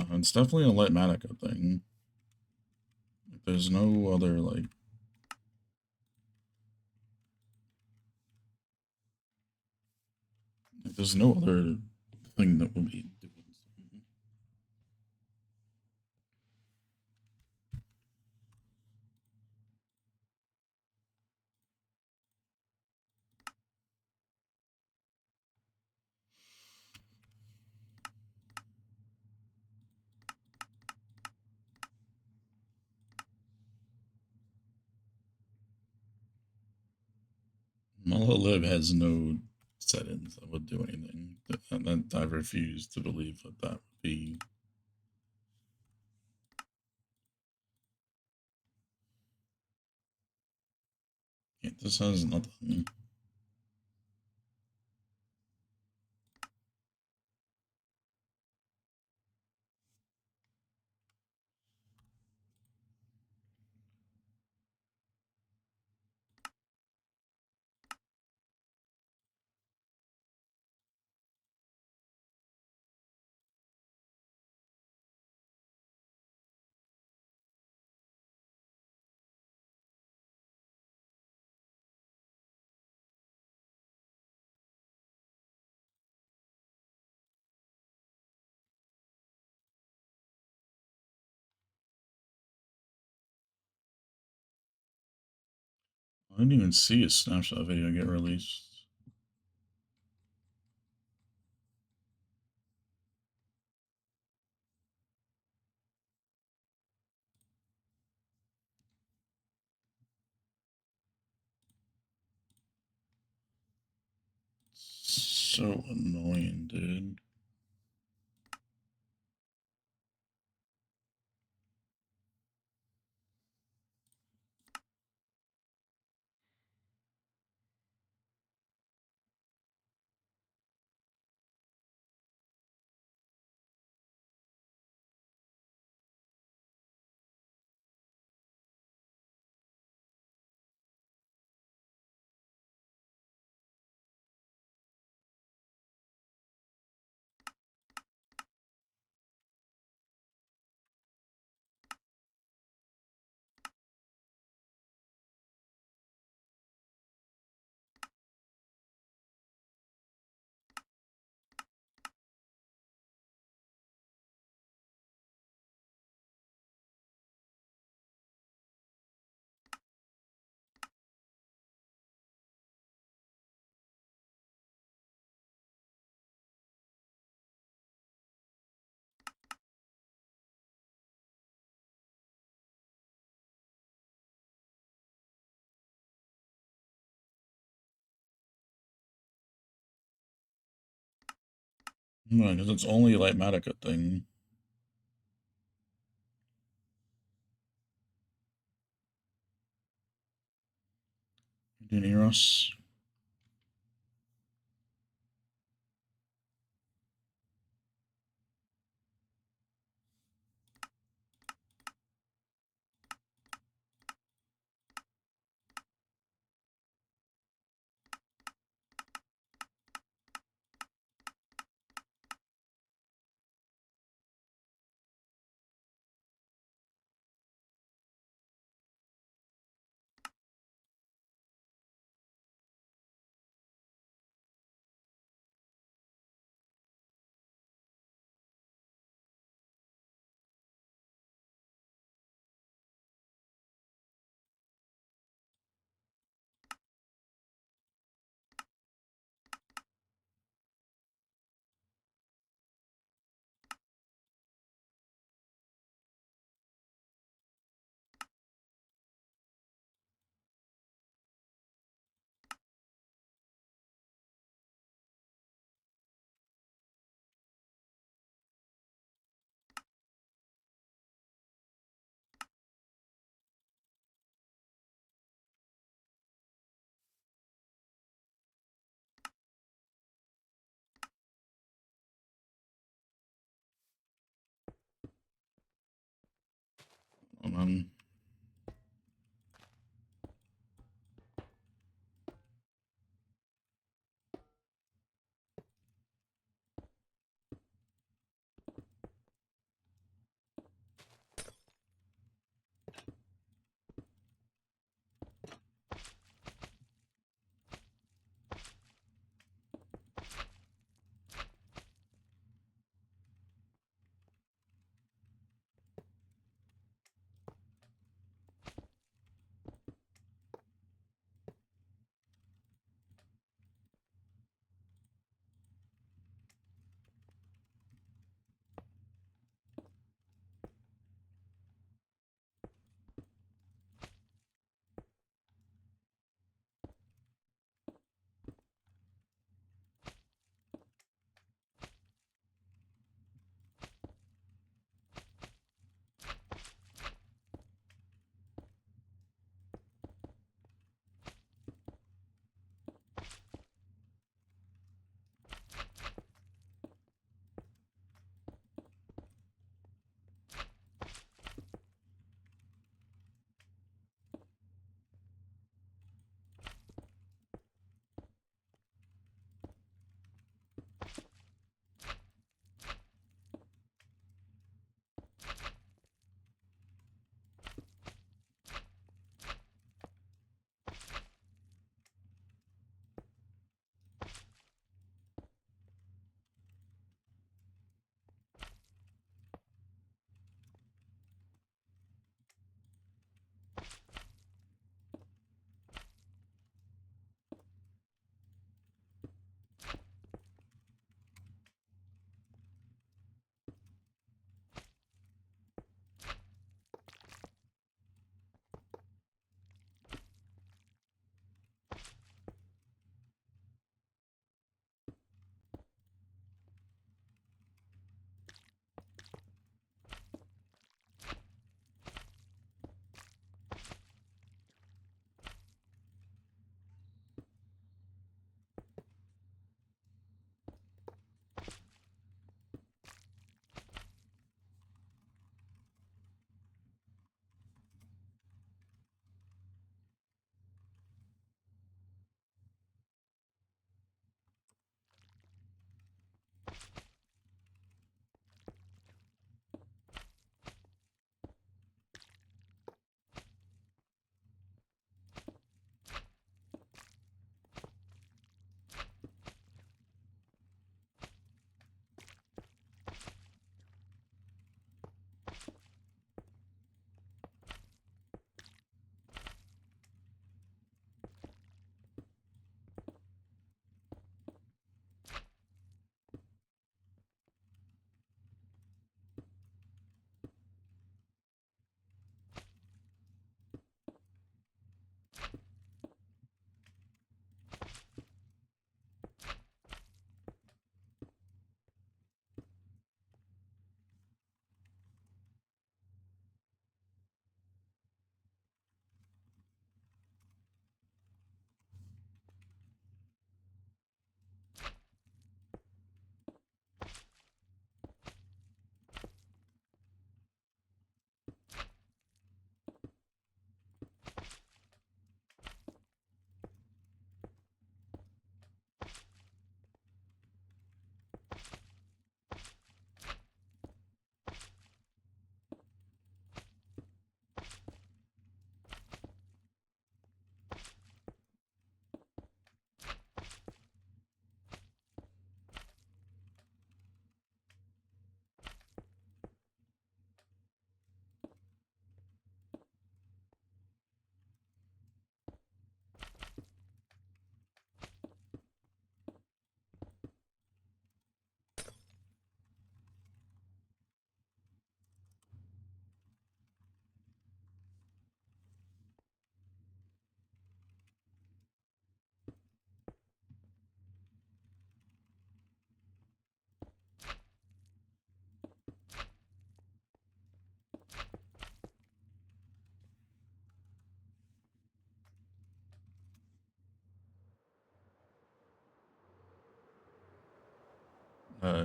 It's definitely a Lightmatica thing. There's no other, like... There's no other thing that would be doing something. Lib has no settings that would do anything. And I refuse to believe that that would be. Yeah, this has nothing. I didn't even see a snapshot video get released. So annoying, dude. No, because it's only a Lightmatica thing. Do you hear us? Um,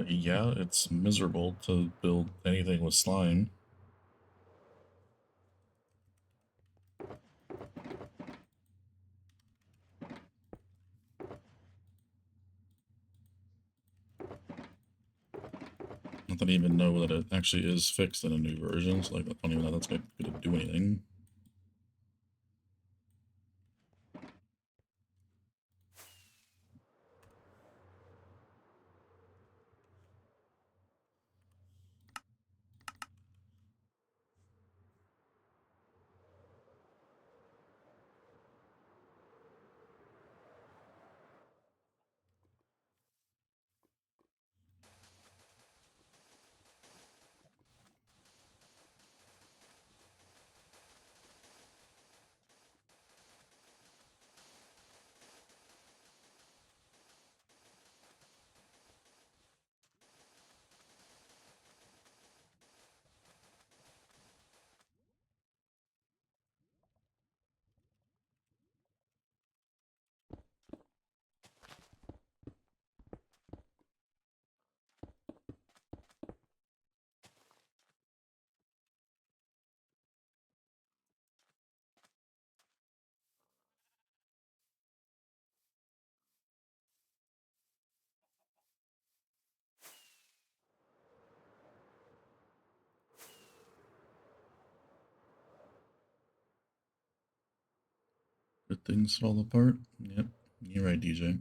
Yeah, it's miserable to build anything with slime. I don't even know that it actually is fixed in a new version, so like, I don't even know that's gonna do anything. Good things fall apart. Yep, you're right, DJ.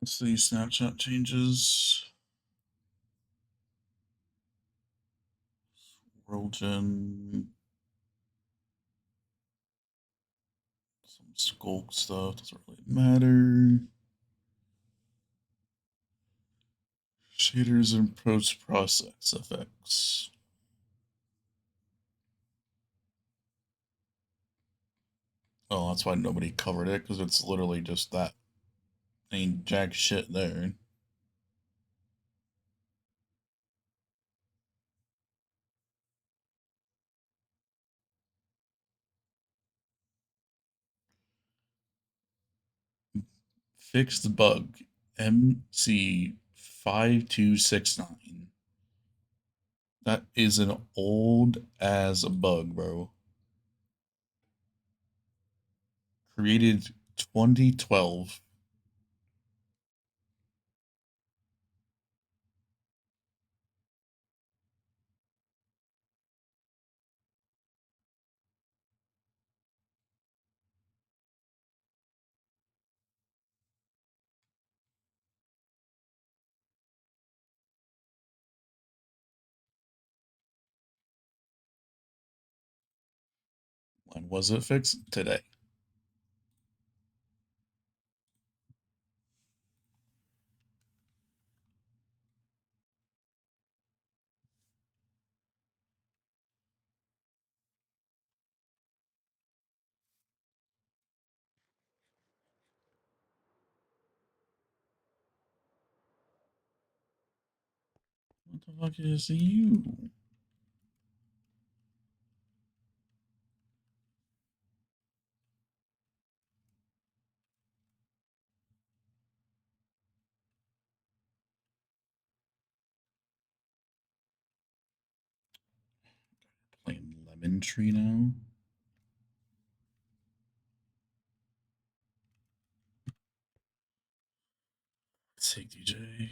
Let's see, snapshot changes. World gen. Some skulk stuff doesn't really matter. Shaders and post-process effects. Oh, that's why nobody covered it, because it's literally just that. Ain't jack shit there. Fixed bug MC5269. That is an old as bug, bro. Created 2012. When was it fixed? Today. What the fuck is you? Playing Lemon Tree now? Take DJ.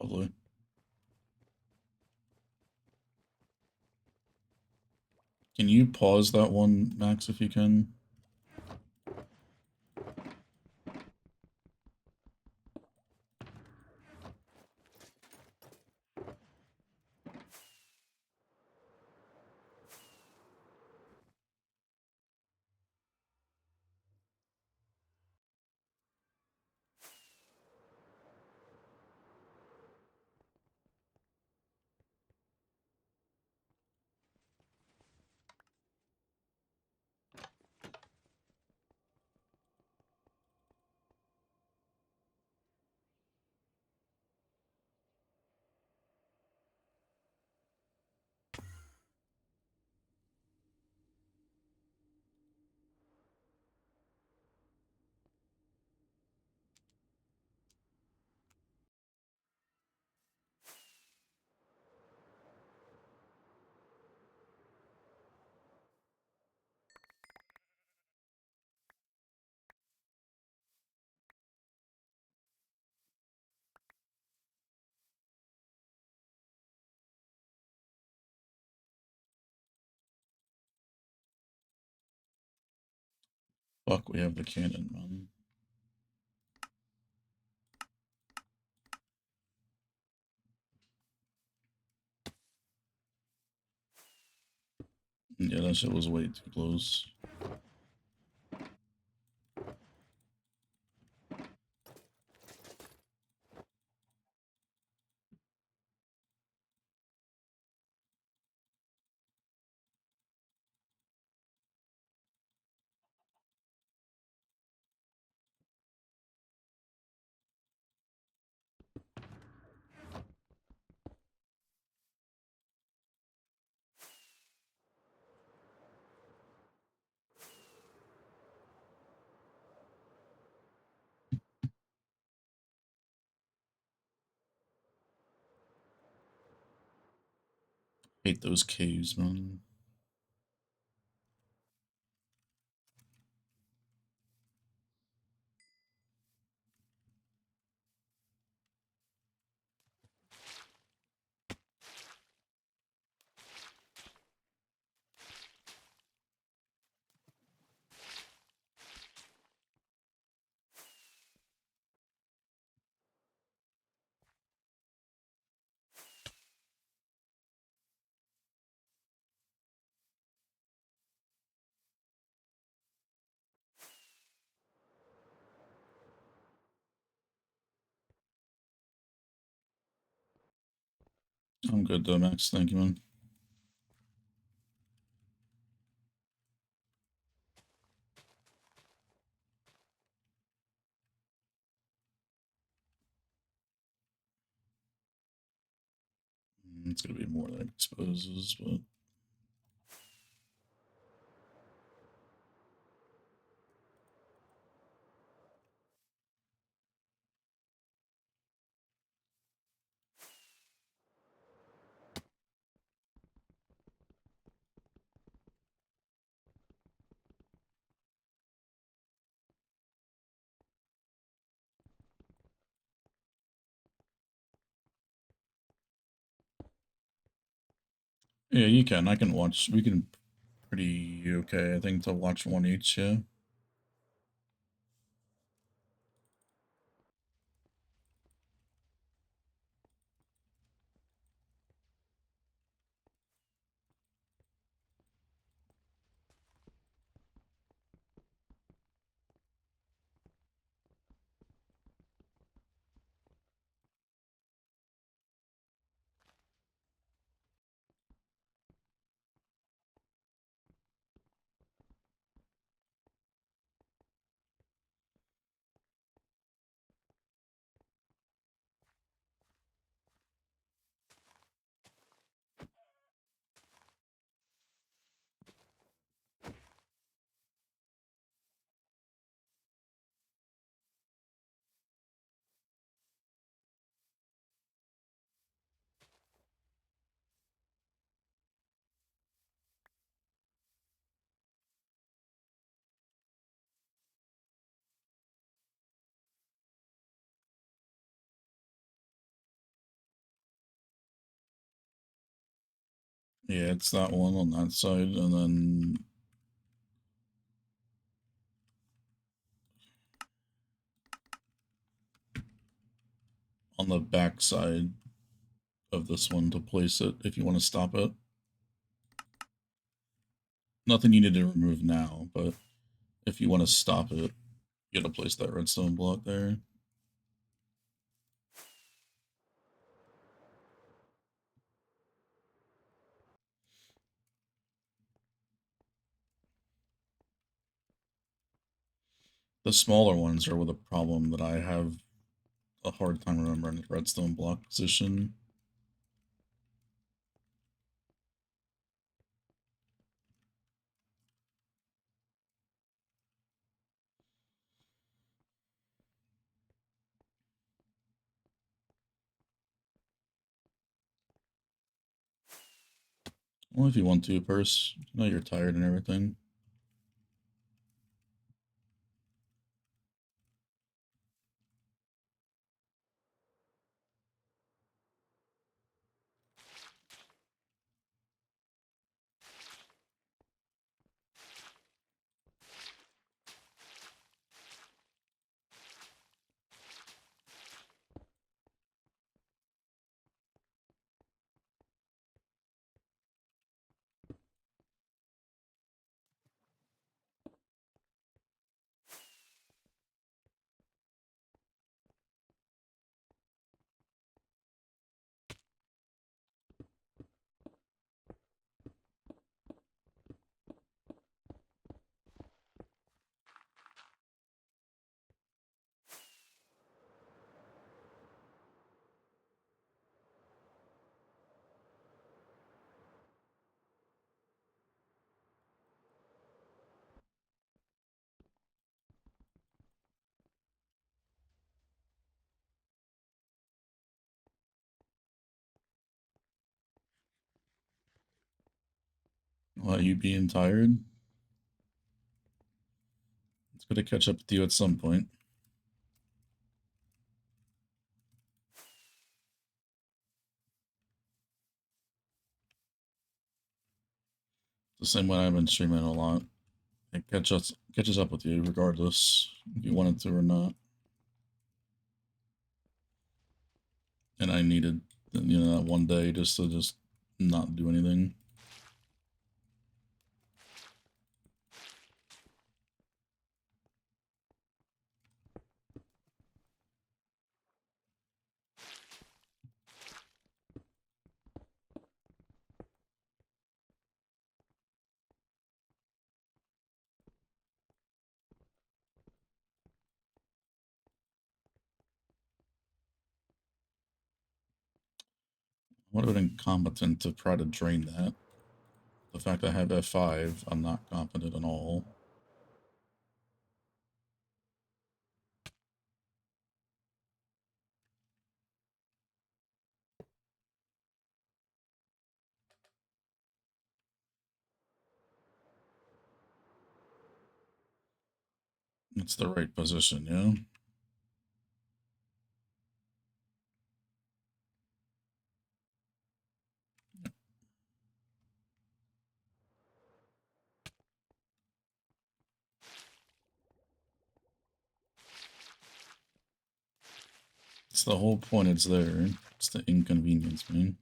Lovely. Can you pause that one, Max, if you can? Fuck, we have the cannon, man. Yeah, that shit was way too close. Hate those caves, man. I'm good though, Max. Thank you, man. It's gonna be more that exposes, but yeah, you can. I can watch. We can pretty okay, I think, to watch one each. Yeah. Yeah, it's that one on that side, and then on the back side of this one to place it if you want to stop it. Nothing you need to remove now, but if you want to stop it, you gotta place that redstone block there. The smaller ones are with a problem that I have a hard time remembering the redstone block position. Well, if you want to, Purse. I know you're tired and everything. You being tired? It's good to catch up with you at some point. The same way I've been streaming a lot. It catches up with you regardless if you wanted to or not. And I needed, that one day just to not do anything. I would have been competent to try to drain that. The fact I have F5, I'm not confident at all. It's the right position, yeah? It's the whole point, it's there. It's the inconvenience, man.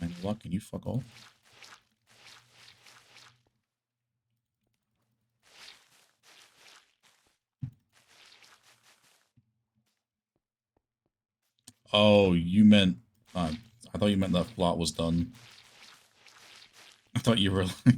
Man, luck, can you fuck off? Oh, you meant... I thought you meant that plot was done. I thought you were like...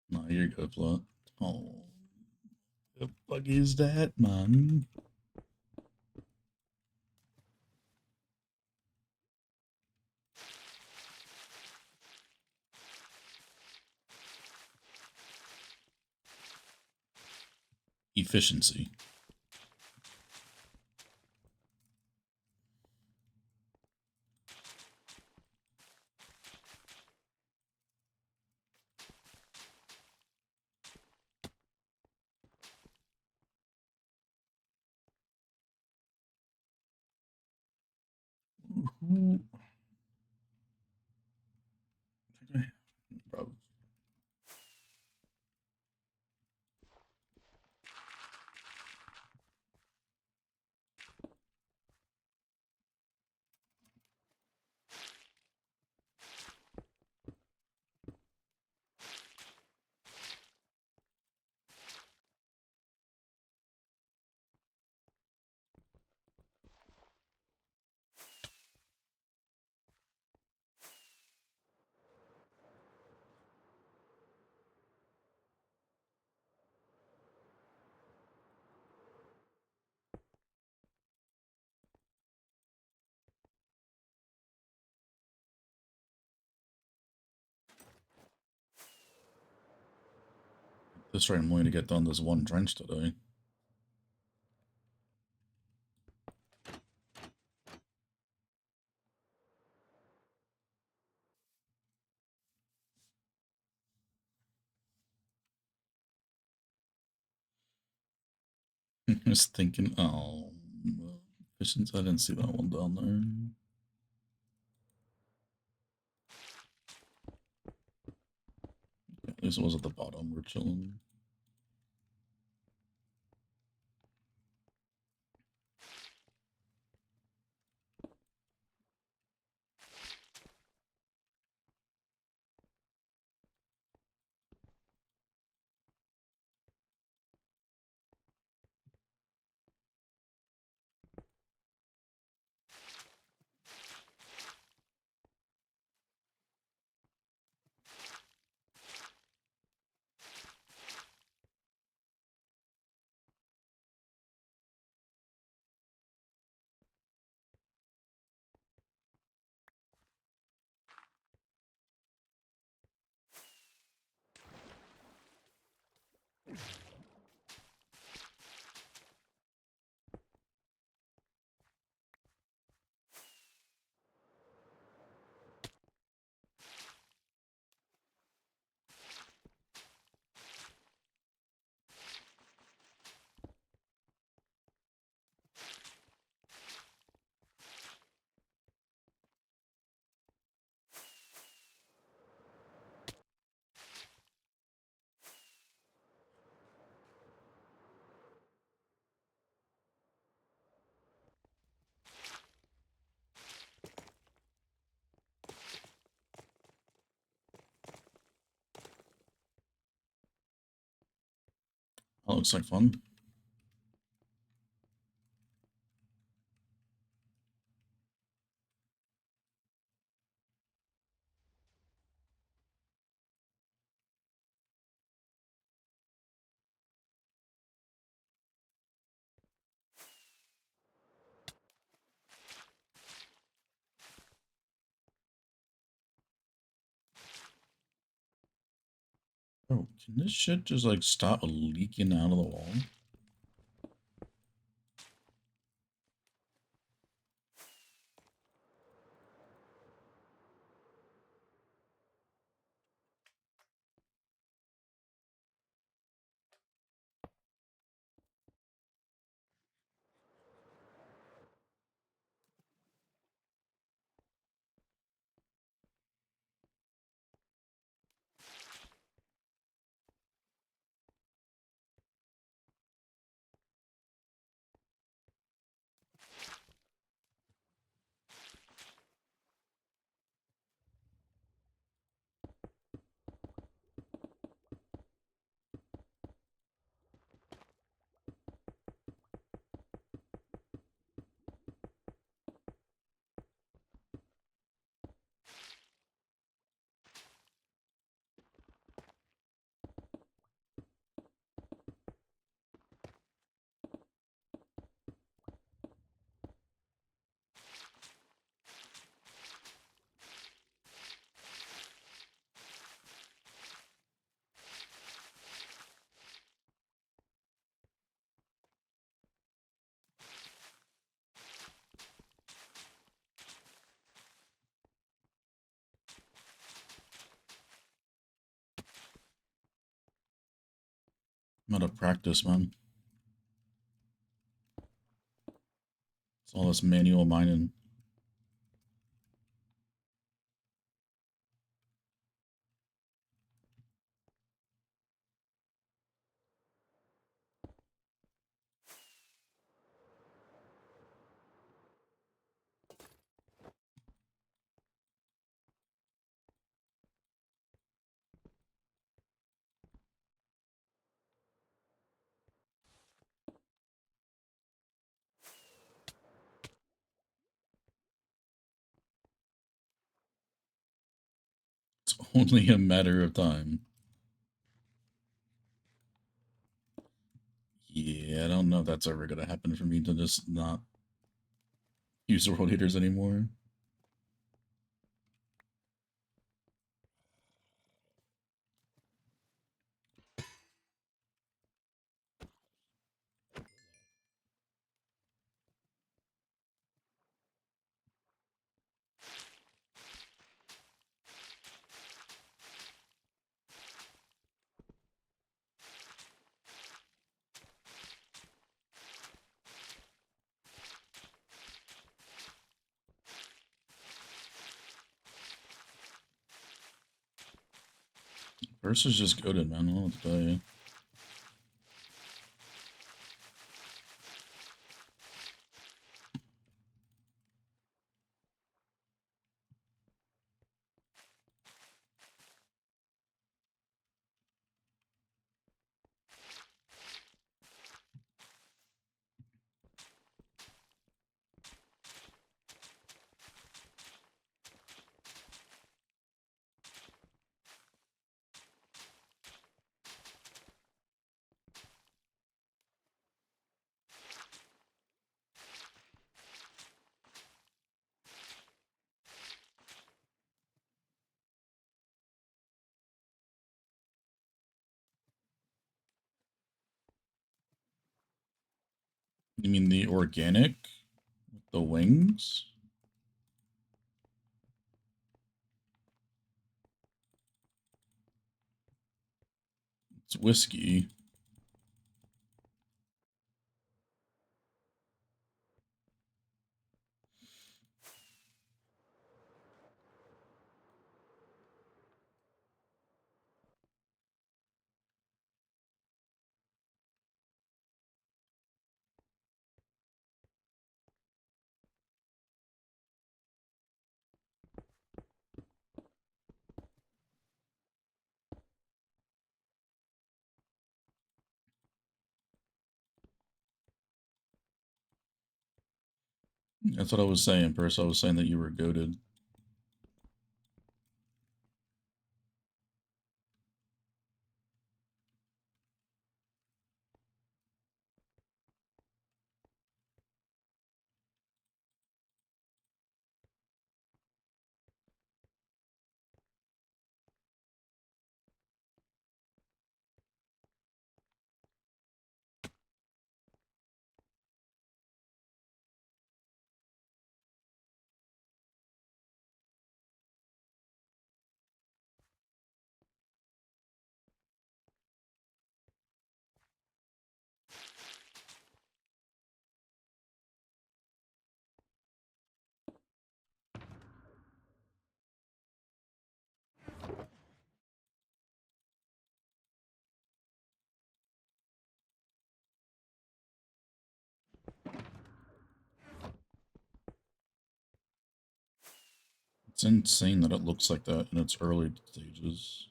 No, you're good, plot. Oh, the fuck is that, man? Efficiency. Bro. This rate I'm going to get done this one drench today. I was thinking, oh, efficiency, I didn't see that one down there. At least it was at the bottom, we're chilling. That looks like fun. Oh, can this shit just like stop leaking out of the wall? I'm out of practice, man. It's all this manual mining. It's only a matter of time. Yeah, I don't know if that's ever gonna happen for me to just not use the rotators anymore. First is just goaded, man. I don't know what to tell you. You mean the organic? The wings? It's whiskey. That's what I was saying, Percy. I was saying that you were goated. It's insane that it looks like that in its early stages.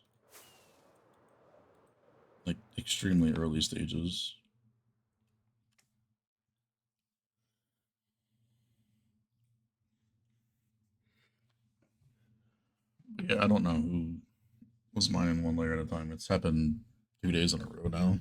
Like, extremely early stages. Yeah, I don't know who was mining one layer at a time. It's happened 2 days in a row now.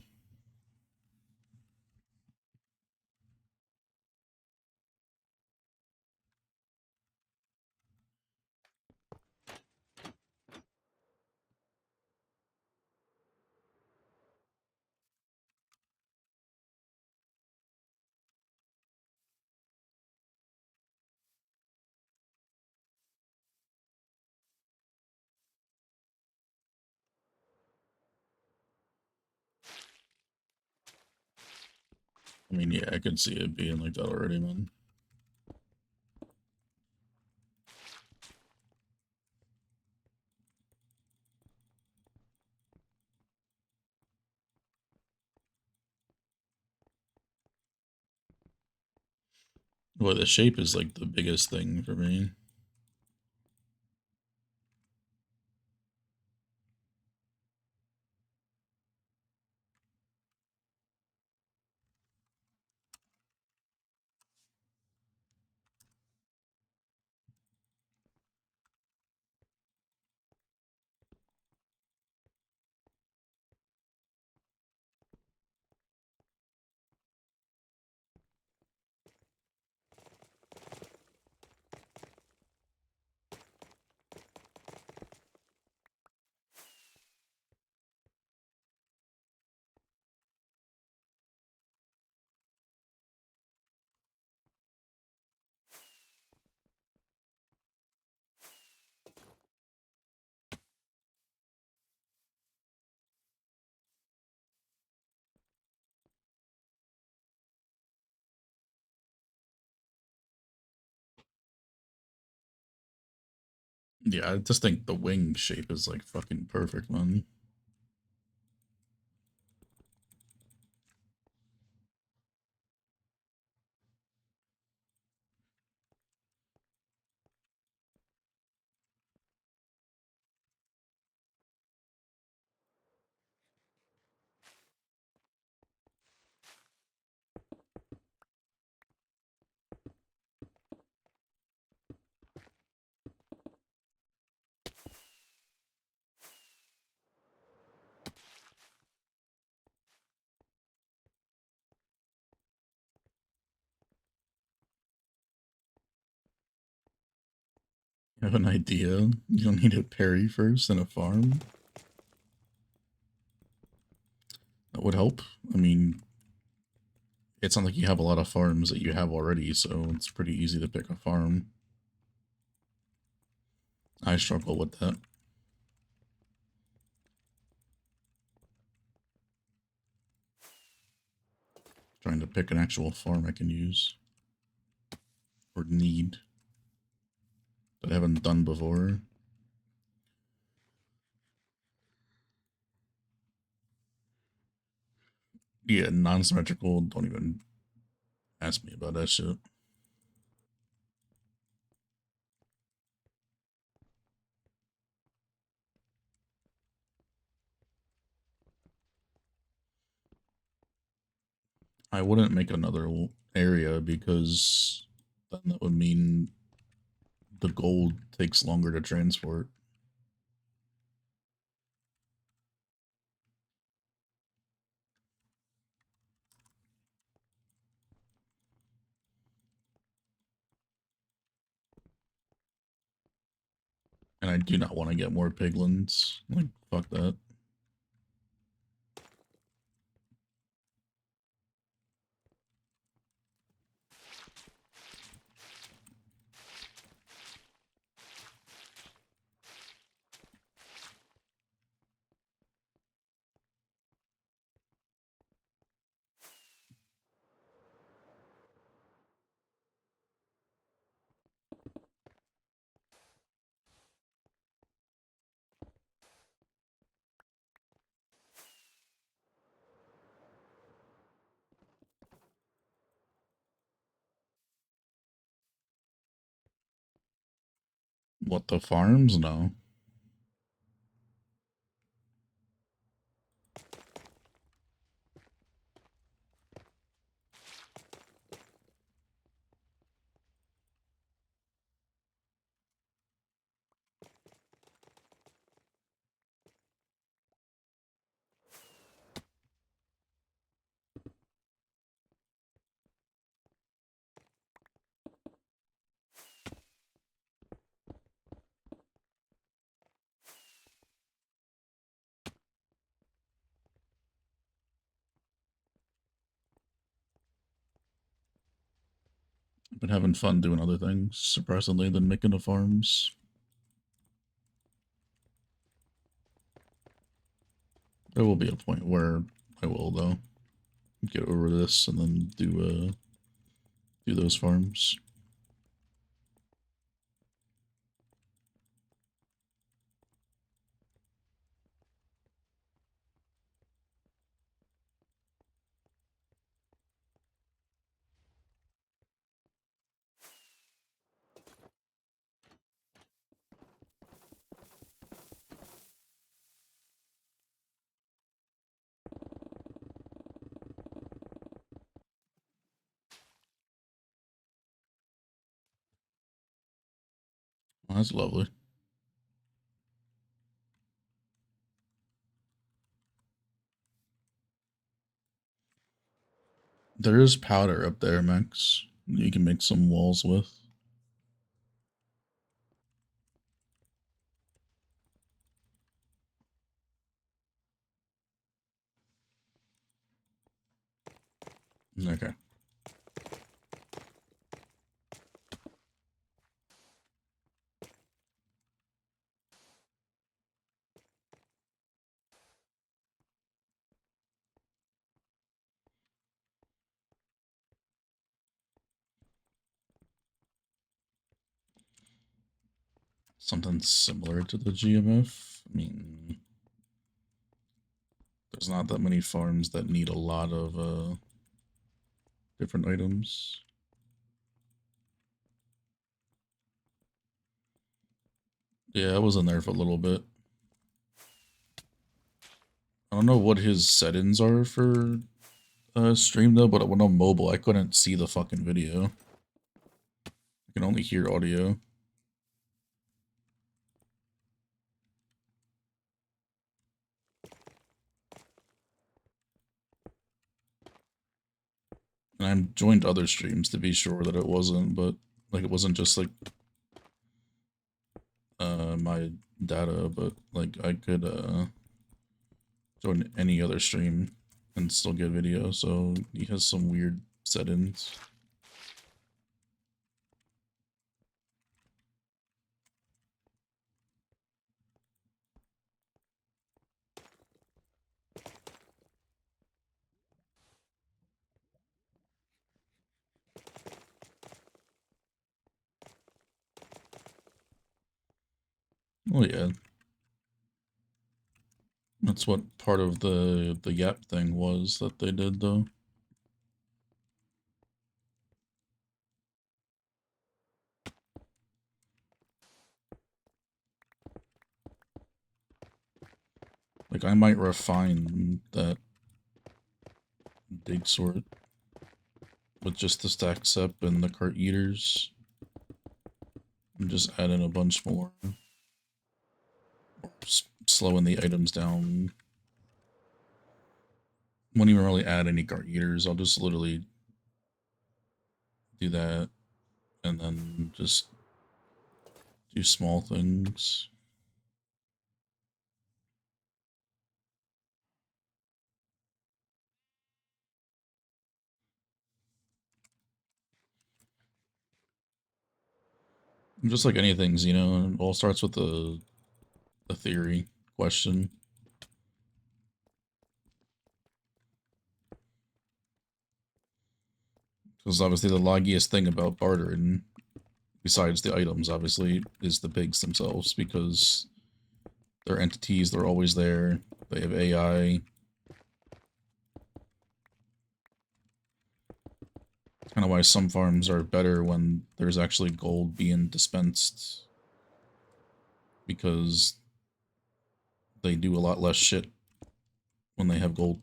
I mean, yeah, I could see it being like that already, man. Well, the shape is like the biggest thing for me. Yeah, I just think the wing shape is like fucking perfect, man. You have an idea? You don't need a parry first and a farm? That would help. I mean, it's not like you have a lot of farms that you have already, so it's pretty easy to pick a farm. I struggle with that. Trying to pick an actual farm I can use. Or need. That I haven't done before. Yeah, non-symmetrical, don't even ask me about that shit. I wouldn't make another area because then that would mean the gold takes longer to transport. And I do not want to get more piglins. Like, fuck that. What, the farms? No. I've been having fun doing other things, surprisingly, than making the farms. There will be a point where I will, though, get over this and then do those farms. Oh, that's lovely. There is powder up there, Max. You can make some walls with. Okay. Something similar to the GMF. I mean, there's not that many farms that need a lot of different items. Yeah, I was in there for a little bit. I don't know what his settings are for stream though, but when I'm mobile, I couldn't see the fucking video. I can only hear audio. And I joined other streams to be sure that it wasn't, but like it wasn't just like my data, but like I could join any other stream and still get video, so he has some weird settings. Oh yeah. That's what part of the Yap thing was that they did though. Like I might refine that dig sort with just the stack sep and the cart eaters. I'm just adding a bunch more. Slowing the items down. Won't even really add any cart eaters. I'll just literally do that and then just do small things. Just like anything's, you know, it all starts with the theory question. Because obviously the loggiest thing about bartering, besides the items, obviously, is the pigs themselves, because they're entities, they're always there, they have AI. Kind of why some farms are better when there's actually gold being dispensed, because they do a lot less shit when they have gold.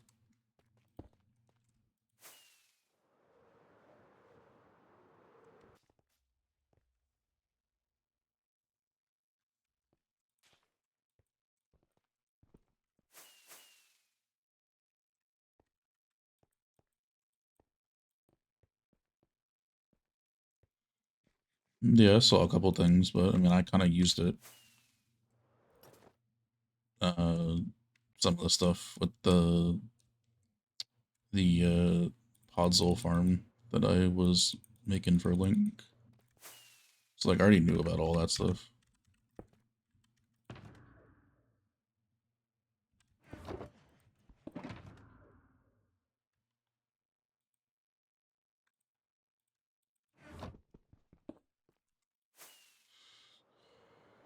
Yeah, I saw a couple things, but I mean, I kind of used it. Some of the stuff with the Podzol farm that I was making for Link. So like I already knew about all that stuff.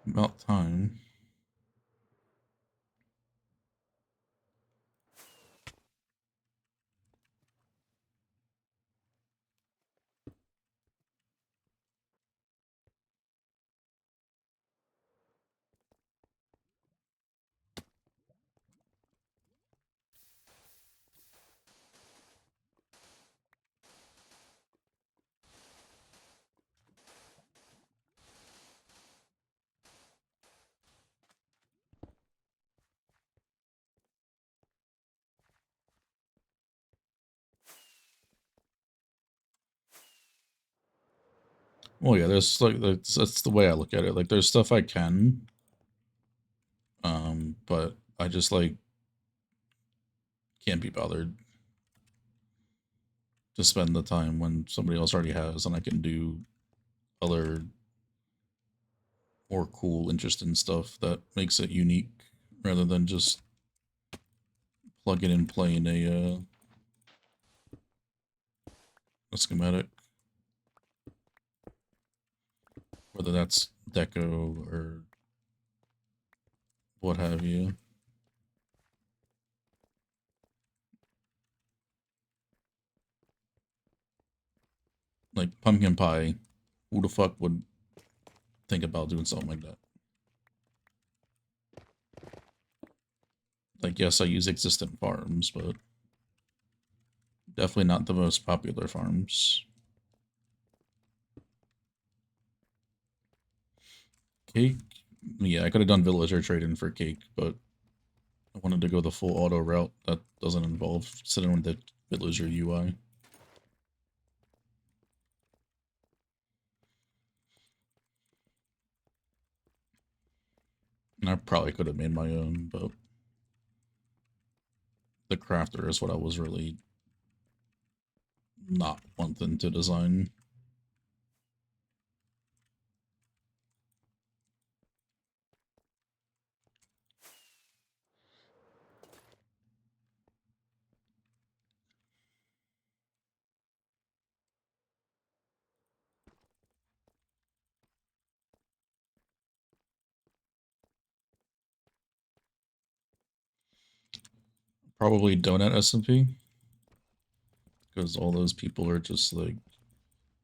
About time. Well, yeah, there's like that's the way I look at it. Like there's stuff I can, but I just like can't be bothered to spend the time when somebody else already has, and I can do other more cool, interesting stuff that makes it unique, rather than just plugging and playing a schematic, whether that's deco or what have you. Like pumpkin pie, who the fuck would think about doing something like that? Like, yes, I use existing farms, but definitely not the most popular farms. Cake? Yeah, I could have done villager trading for cake, but I wanted to go the full auto route. That doesn't involve sitting with the villager UI. And I probably could have made my own, but the crafter is what I was really not wanting to design. Probably Donut SMP, because all those people are just like,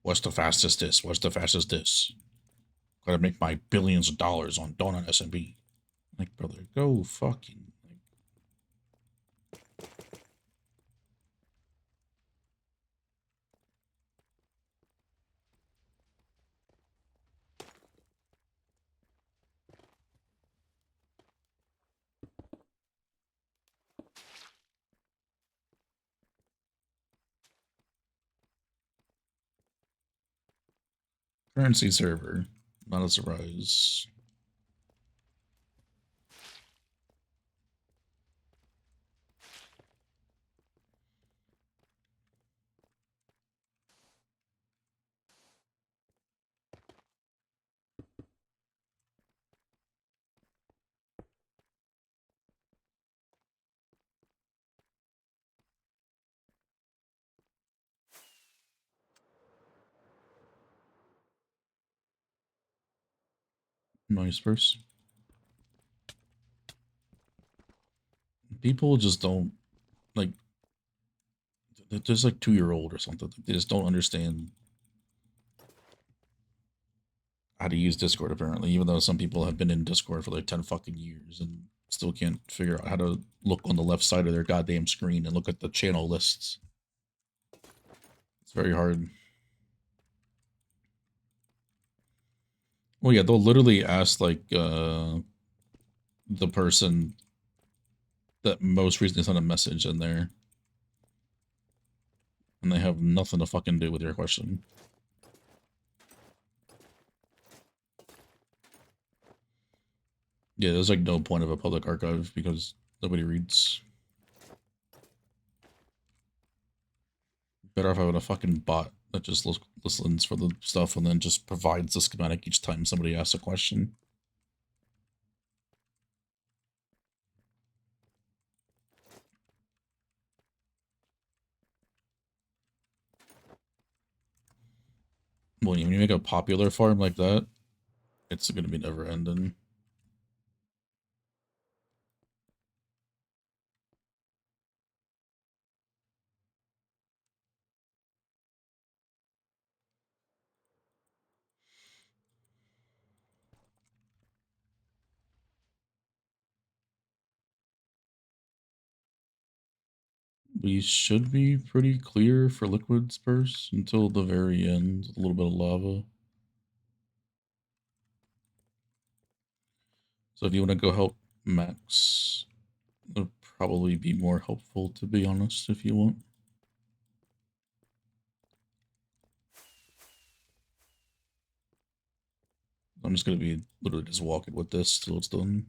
what's the fastest this? What's the fastest this? Gotta make my billions of dollars on Donut SMP. Like, brother, go fucking. Currency server. Not a surprise. Nice verse. People just don't like. They're just like 2-year-old or something. They just don't understand how to use Discord apparently, even though some people have been in Discord for like 10 fucking years and still can't figure out how to look on the left side of their goddamn screen and look at the channel lists. It's very hard. Well, yeah, they'll literally ask like the person that most recently sent a message in there, and they have nothing to fucking do with your question. Yeah, there's like no point of a public archive because nobody reads. Better off having a fucking bot that just listens for the stuff and then just provides the schematic each time somebody asks a question. Well, when you make a popular farm like that, it's going to be never ending. We should be pretty clear for liquid spurs until the very end. A little bit of lava. So if you want to go help Max, it'll probably be more helpful, to be honest, if you want. I'm just going to be literally just walking with this till it's done.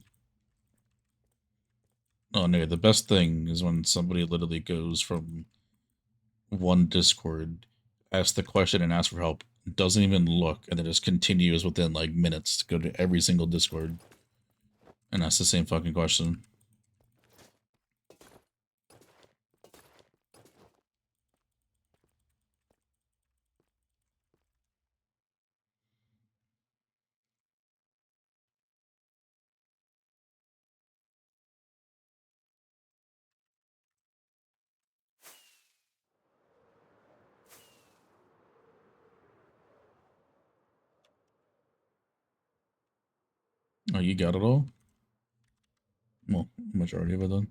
Oh, no, the best thing is when somebody literally goes from one Discord, asks the question and asks for help, doesn't even look, and then just continues within like minutes to go to every single Discord and ask the same fucking question. Oh, you got it all? Well, majority of it then.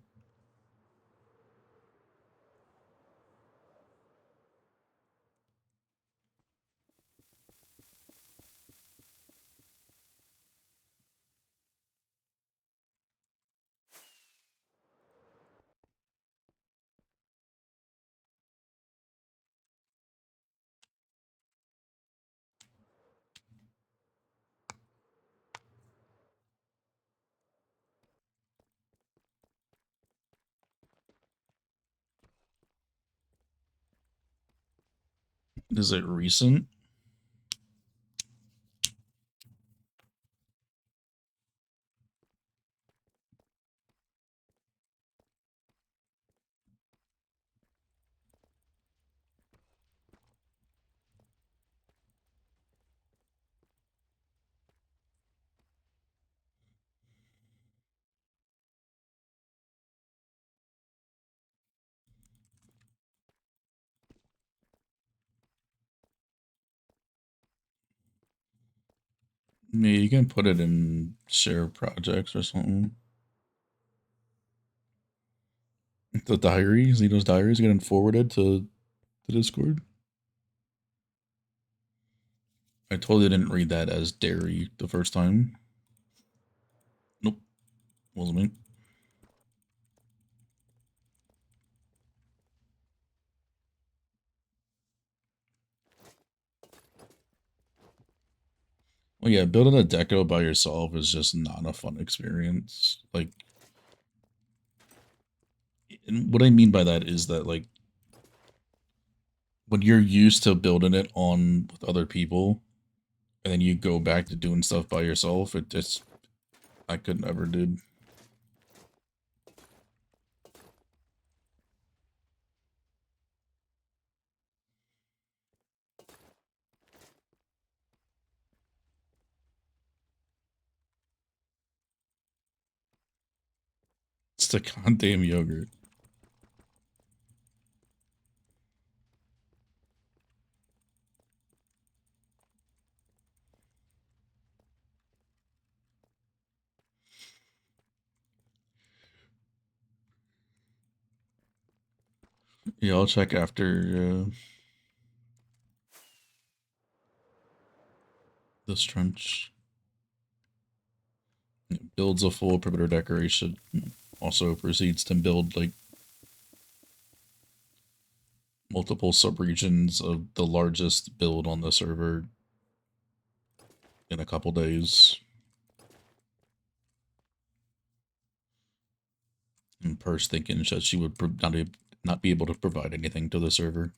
Is it recent? Yeah, you can put it in share projects or something. The diaries, those diaries getting forwarded to the Discord. I totally didn't read that as dairy the first time. Nope, wasn't me. Well, yeah, building a deco by yourself is just not a fun experience. Like, and what I mean by that is that, like, when you're used to building it on with other people, and then you go back to doing stuff by yourself, it just, I could never do. It's the goddamn yogurt. Yeah, I'll check after this trench. It builds a full perimeter decoration. Also proceeds to build like multiple subregions of the largest build on the server in a couple days. And Purse thinking that she would not be able to provide anything to the server.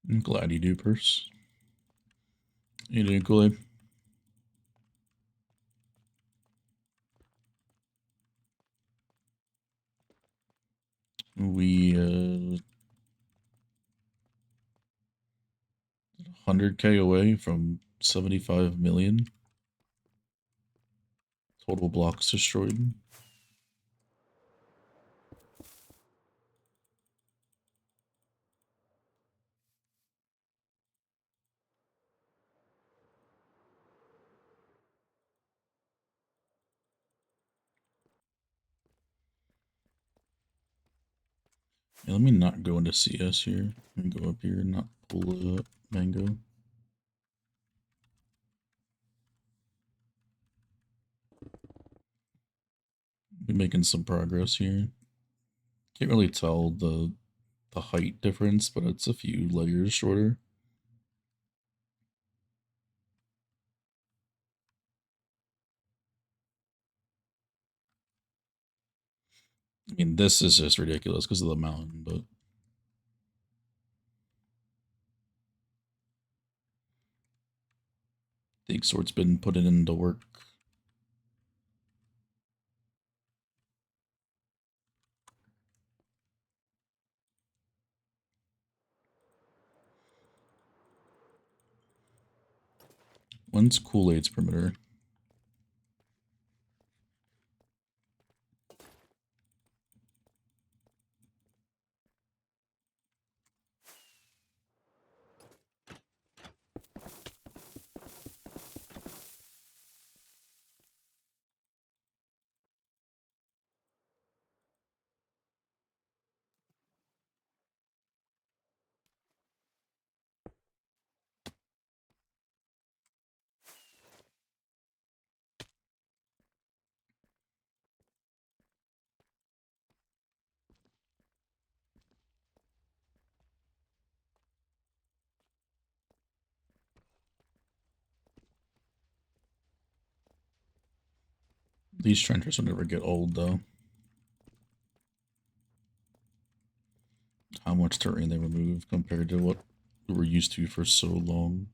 I'm glad you do, Purse. You doing, Kool-Aid? We 100k away from 75 million total blocks destroyed. Yeah, let me not go into CS here. Let me go up here and not pull a mango. Be making some progress here. Can't really tell the height difference, but it's a few layers shorter. I mean, this is just ridiculous because of the mountain, but the Exort's been putting into work. When's Kool-Aid's perimeter? These trenches will never get old, though. How much terrain they remove compared to what we were used to for so long.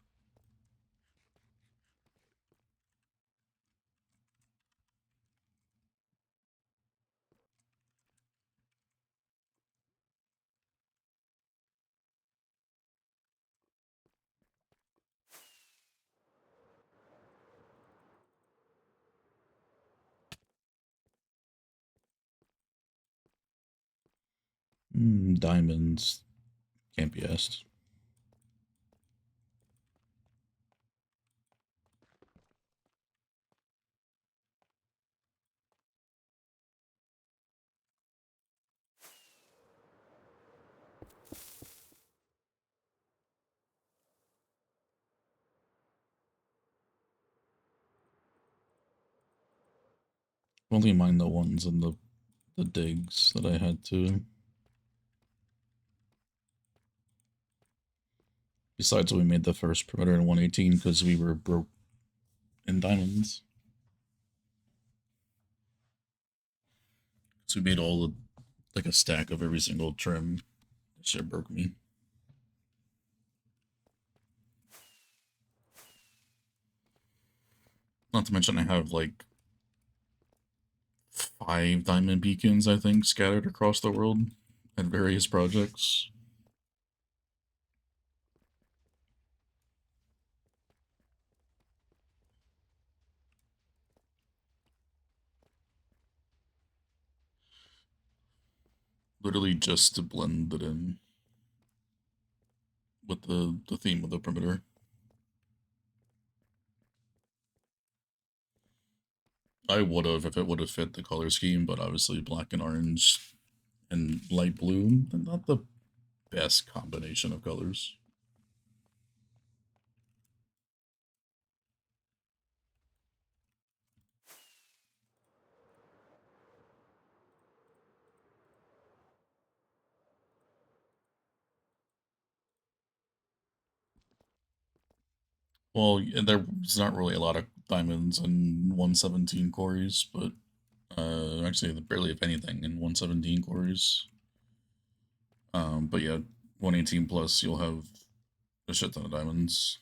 Diamonds can't be asked. Only mind the ones in the digs that I had to. Besides, we made the first perimeter in 118 because we were broke in diamonds. So we made all the, like a stack of every single trim. That shit broke me. Not to mention I have like 5 diamond beacons, I think, scattered across the world at various projects. Literally just to blend it in with the theme of the perimeter. I would have if it would have fit the color scheme, but obviously black and orange and light blue, not the best combination of colors. Well, there's not really a lot of diamonds in 117 quarries, but actually barely if anything in 117 quarries. But yeah, 118 plus, you'll have a shit ton of diamonds.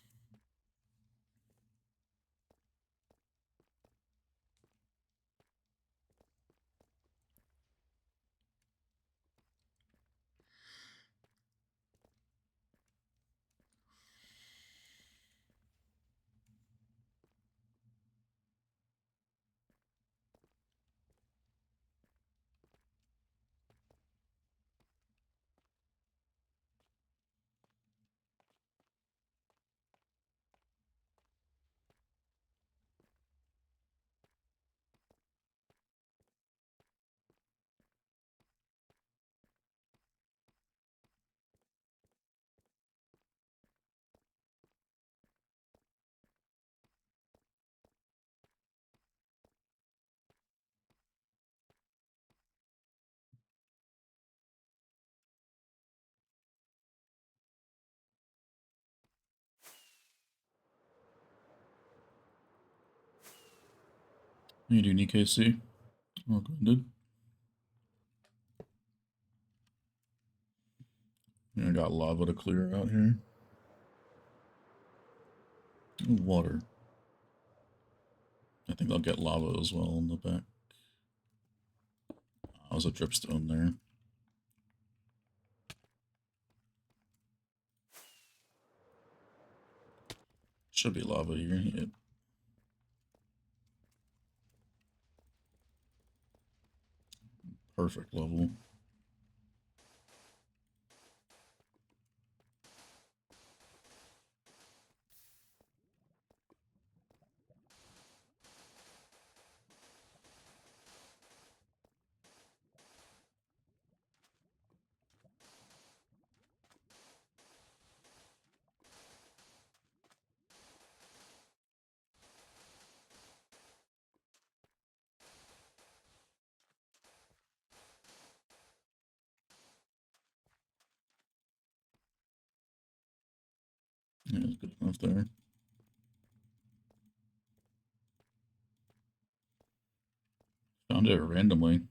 You do need KC. Oh, good. I got lava to clear out here. Ooh, water. I think I'll get lava as well in the back. Oh, there's a dripstone there. Should be lava here. Yep. Perfect level. Yeah, it's good enough there. Found it randomly.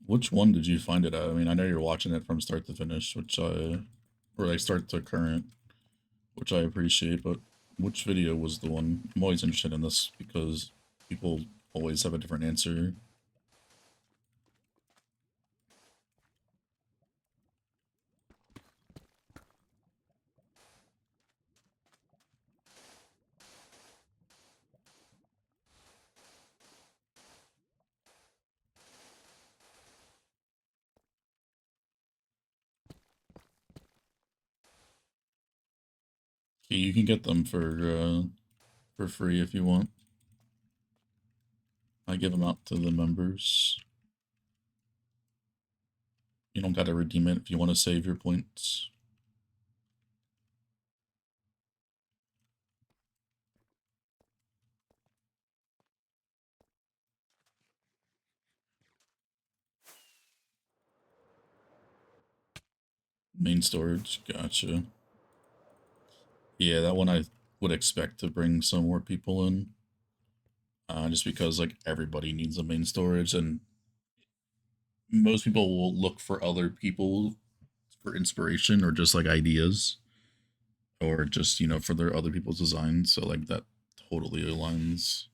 Which one did you find it at? I mean, I know you're watching it from start to finish, or like start to current, which I appreciate, but which video was the one? I'm always interested in this because people always have a different answer. Okay, you can get them for free if you want. I give them out to the members. You don't gotta redeem it if you want to save your points. Main storage, gotcha. Yeah, that one I would expect to bring some more people in. Just because like everybody needs a main storage, and most people will look for other people for inspiration or just like ideas, or just for their other people's designs. So like that totally aligns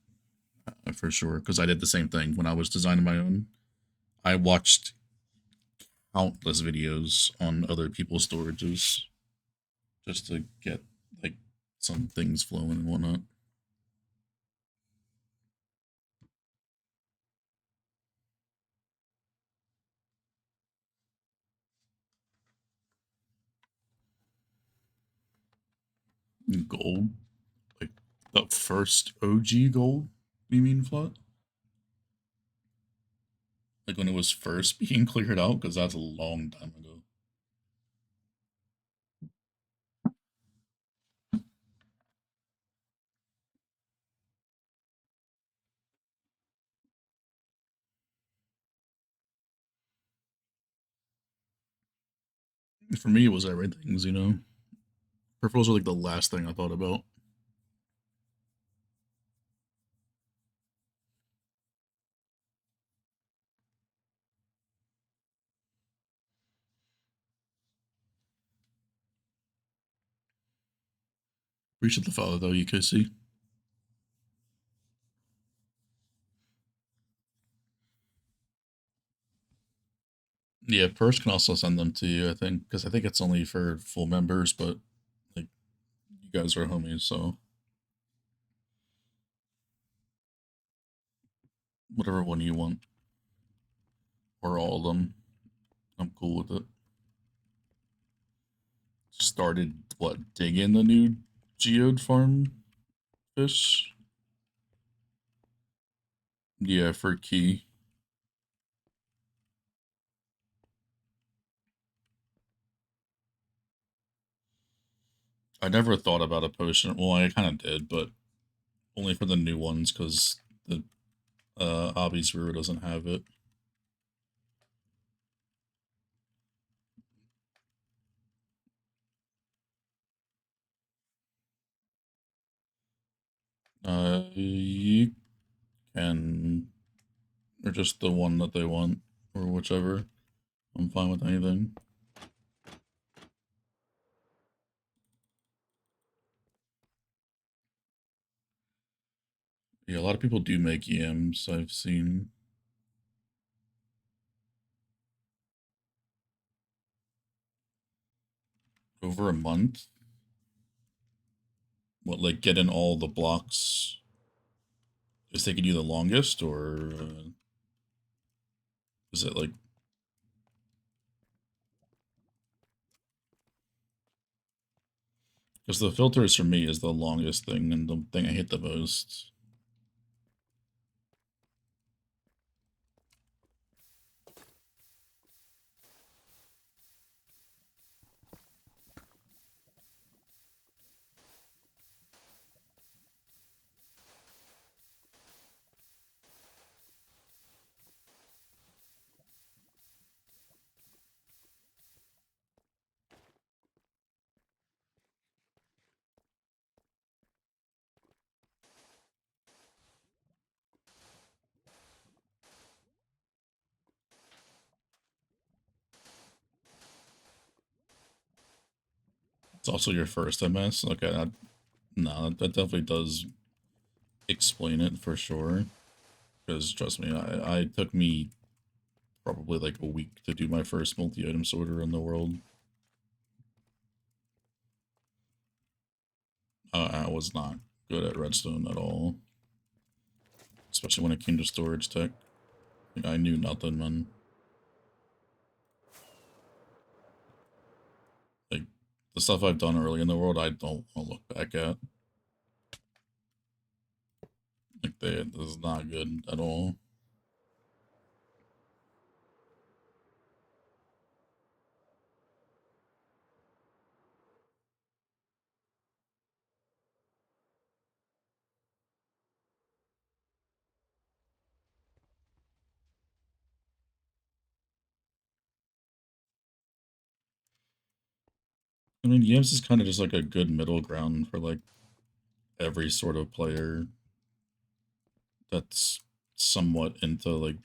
for sure. Because I did the same thing when I was designing my own. I watched countless videos on other people's storages just to get like some things flowing and whatnot. Gold, like the first OG gold. You mean flat? Like when it was first being cleared out, because that's a long time ago. For me, it was everything's. Purples are like the last thing I thought about. Appreciate the follow though, UKC. Yeah, Purse can also send them to you, I think, because I think it's only for full members, but like you guys are homies, so whatever one you want, or all of them, I'm cool with it. Started what, digging the new geode farm fish? Yeah, for key. I never thought about a potion. Well, I kind of did, but only for the new ones because the Hobbies Brewer doesn't have it. You can, or just the one that they want, or whichever. I'm fine with anything. Yeah, a lot of people do make yams. I've seen over a month. What, like getting all the blocks is taking you the longest, or is it like? Because the filters for me is the longest thing and the thing I hate the most. It's also your first MS. Okay, no, that definitely does explain it for sure. Because trust me, I took me probably like a week to do my first multi-item sorter in the world. I was not good at redstone at all, especially when it came to storage tech. Like, I knew nothing, man. Like the stuff I've done early in the world, I don't want to look back at. Like, this is not good at all. I mean, Yams is kind of just like a good middle ground for like every sort of player that's somewhat into like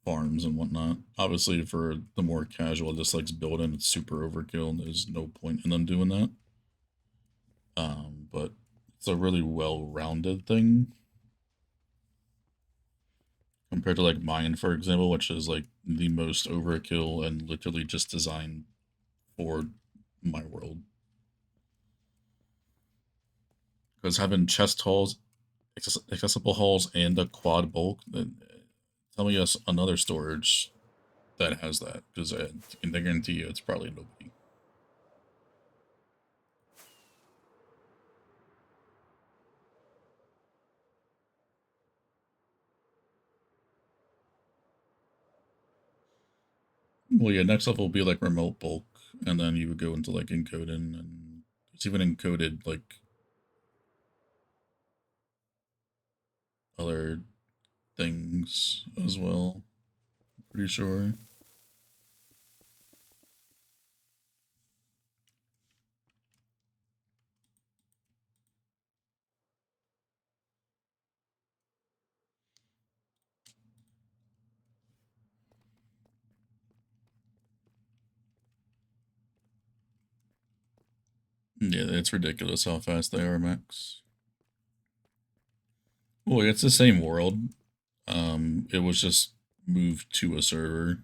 farms and whatnot. Obviously, for the more casual, just likes building, it's super overkill, and there's no point in them doing that. But it's a really well-rounded thing compared to like mine, for example, which is like the most overkill and literally just designed for my world. Because having chest halls, accessible halls, and a quad bulk, then tell me us another storage that has that, because I can guarantee you it's probably nobody. Well, yeah, next level will be like remote bulk, and then you would go into like encoding, and it's even encoded like other things as well. Pretty sure. Yeah, it's ridiculous how fast they are, Max. Well, it's the same world. It was just moved to a server.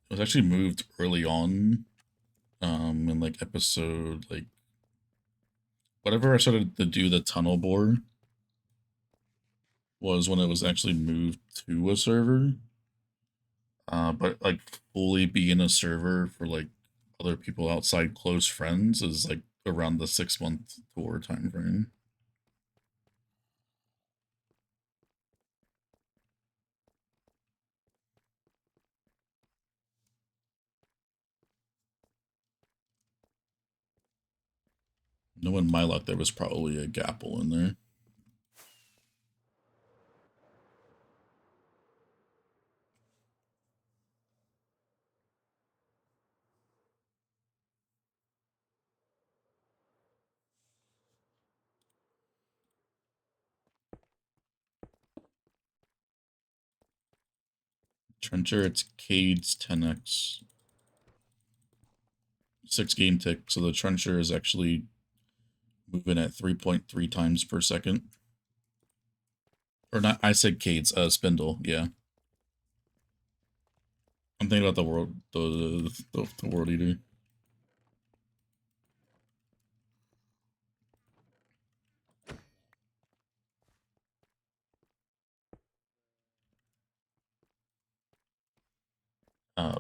It was actually moved early on, in like episode like whatever I started to do the tunnel bore was when it was actually moved to a server. But like fully being a server for like other people outside close friends is like around the 6 month tour time frame. Knowing my luck, there was probably a gapple in there. Trencher, it's Cade's 10x 6 game tick, so the Trencher is actually moving at 3.3 times per second. Or not, I said Cade's, Spindle, yeah. I'm thinking about the world, the world eater.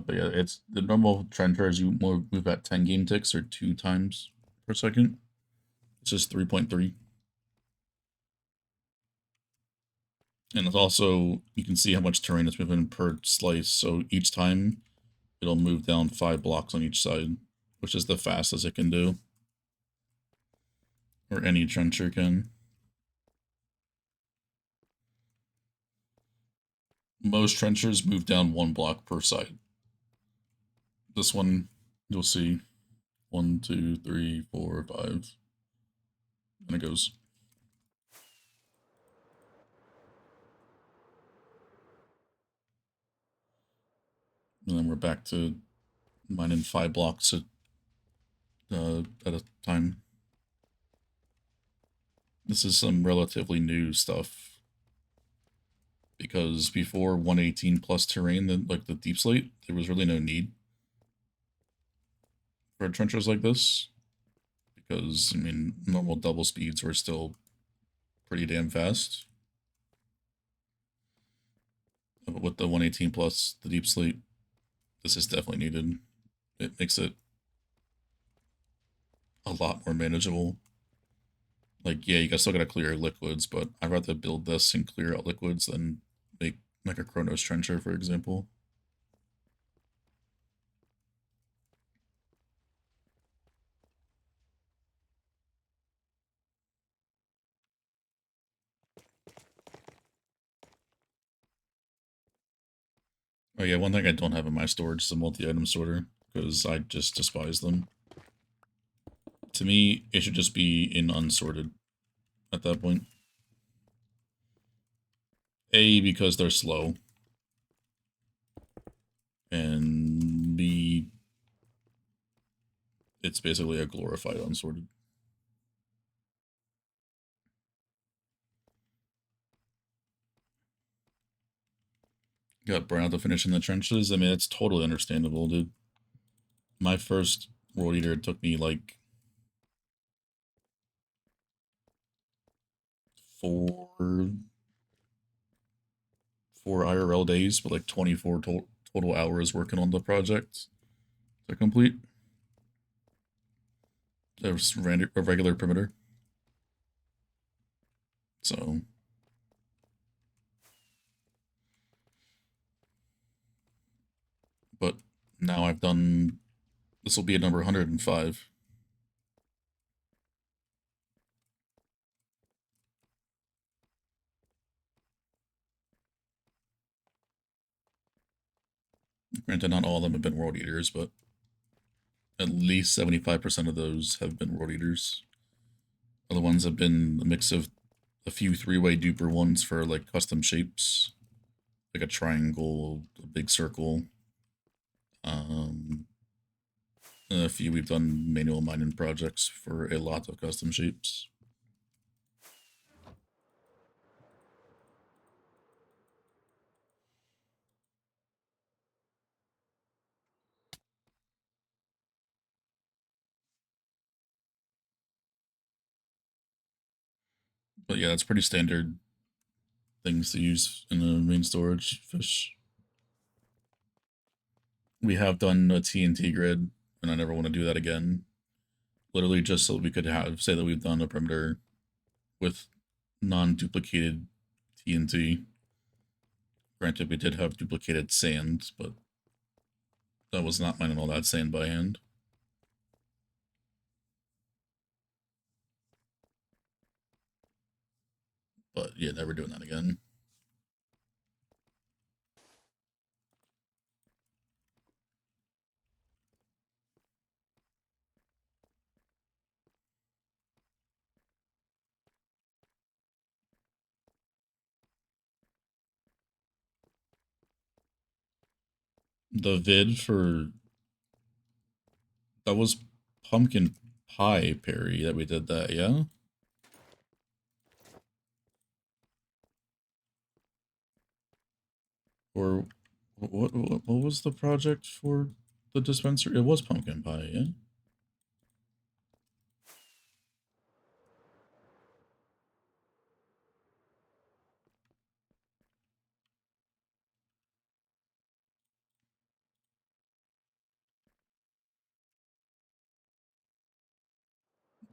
But yeah, it's the normal Trencher is you move at 10 game ticks or 2 times per second. It's just 3.3. And it's also, you can see how much terrain it's moving per slice. So each time it'll move down 5 blocks on each side, which is the fastest it can do. Or any trencher can. Most trenchers move down 1 block per side. This one, you'll see 1, 2, 3, 4, 5. And it goes. And then we're back to mining 5 blocks at a time. This is some relatively new stuff. Because before 118 plus terrain, like the deep slate, there was really no need for trenchers like this. Because, I mean, normal double speeds were still pretty damn fast. With the 118 plus the deep slate. This is definitely needed. It makes it a lot more manageable. Like, yeah, you still gotta clear liquids, but I'd rather build this and clear out liquids than make like a Chronos Trencher, for example. Oh yeah, one thing I don't have in my storage is a multi-item sorter, because I just despise them. To me, it should just be in unsorted at that point. A, because they're slow. And B, it's basically a glorified unsorted. Got burnout to finish in the trenches. I mean, it's totally understandable, dude. My first World Eater took me like 4 IRL days, but like 24 total hours working on the project to complete. There was a regular perimeter. So, but now I've done, this will be at number 105. Granted, not all of them have been World Eaters, but at least 75% of those have been World Eaters. Other ones have been a mix of a few three-way duper ones for like custom shapes, like a triangle, a big circle. A few we've done manual mining projects for a lot of custom shapes. But yeah, that's pretty standard things to use in the main storage fish. We have done a TNT grid, and I never want to do that again. Literally just so we could say that we've done a perimeter with non-duplicated TNT. Granted, we did have duplicated sand, but that was not mining all that sand by hand. But yeah, never doing that again. The vid for that was pumpkin pie Perry that we did that, yeah? Or what was the project for the dispenser? It was pumpkin pie, yeah?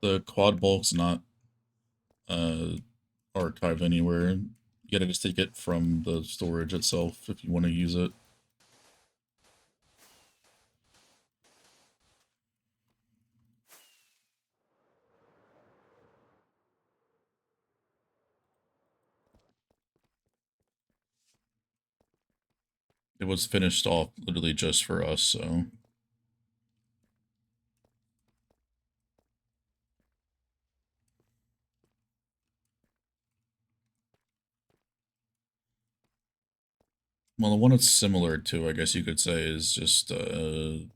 The quad bulk's not uh archived anywhere. You gotta just take it from the storage itself if you want to use it. It was finished off literally just for us, so. Well, the one it's similar to, I guess you could say, is just the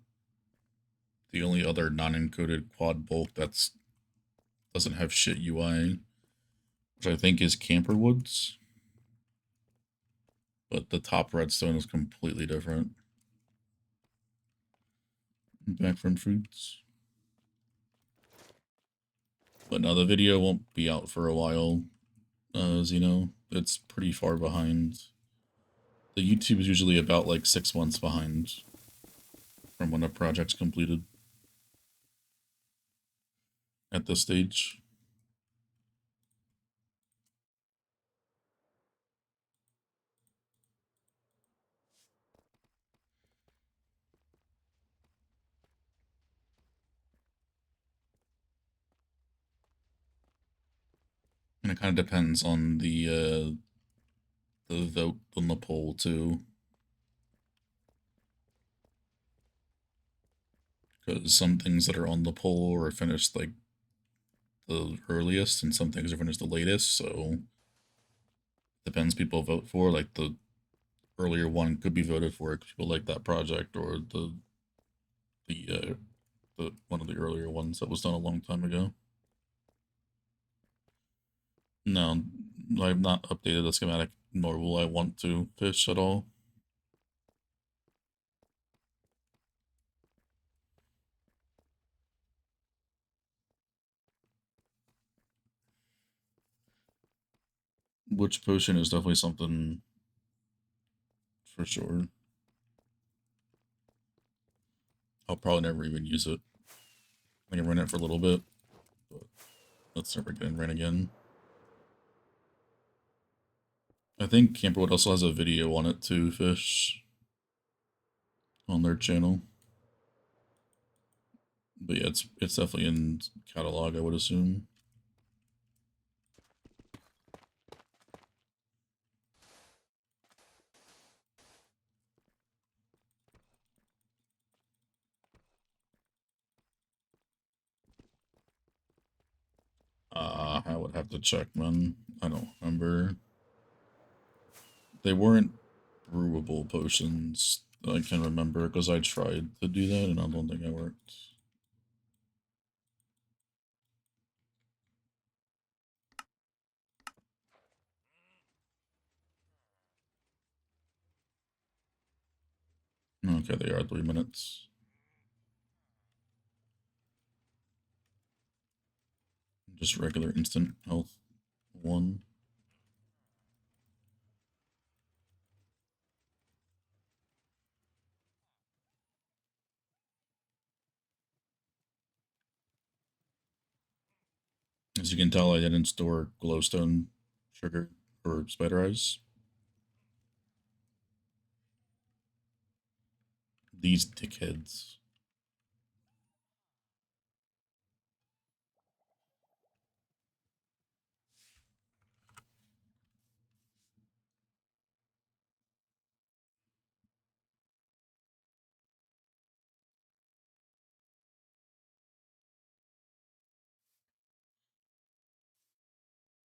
only other non-encoded quad bulk that's doesn't have shit UI, which I think is Camperwoods. But the top redstone is completely different. Back from Fruits. But now the video won't be out for a while, Zeno. It's pretty far behind. The YouTube is usually about like 6 months behind. from when a project's completed at this stage. And it kind of depends on the vote on the poll too, because some things that are on the poll are finished like the earliest, and some things are finished the latest. So depends people vote for. Like the earlier one could be voted for because people like that project, or the one of the earlier ones that was done a long time ago. No, I've not updated the schematic, nor will I want to fish at all. Which potion is definitely something for sure. I'll probably never even use it. I can run it for a little bit, but let's never get in ran again. I think Camperwood also has a video on it too, Fish, on their channel. But yeah, it's definitely in catalog, I would assume. I would have to check, man. I don't remember. They weren't brewable potions that I can remember, because I tried to do that and I don't think it worked. Okay, they are 3 minutes. Just regular instant health 1. As you can tell, I didn't store glowstone sugar or spider eyes. These dickheads.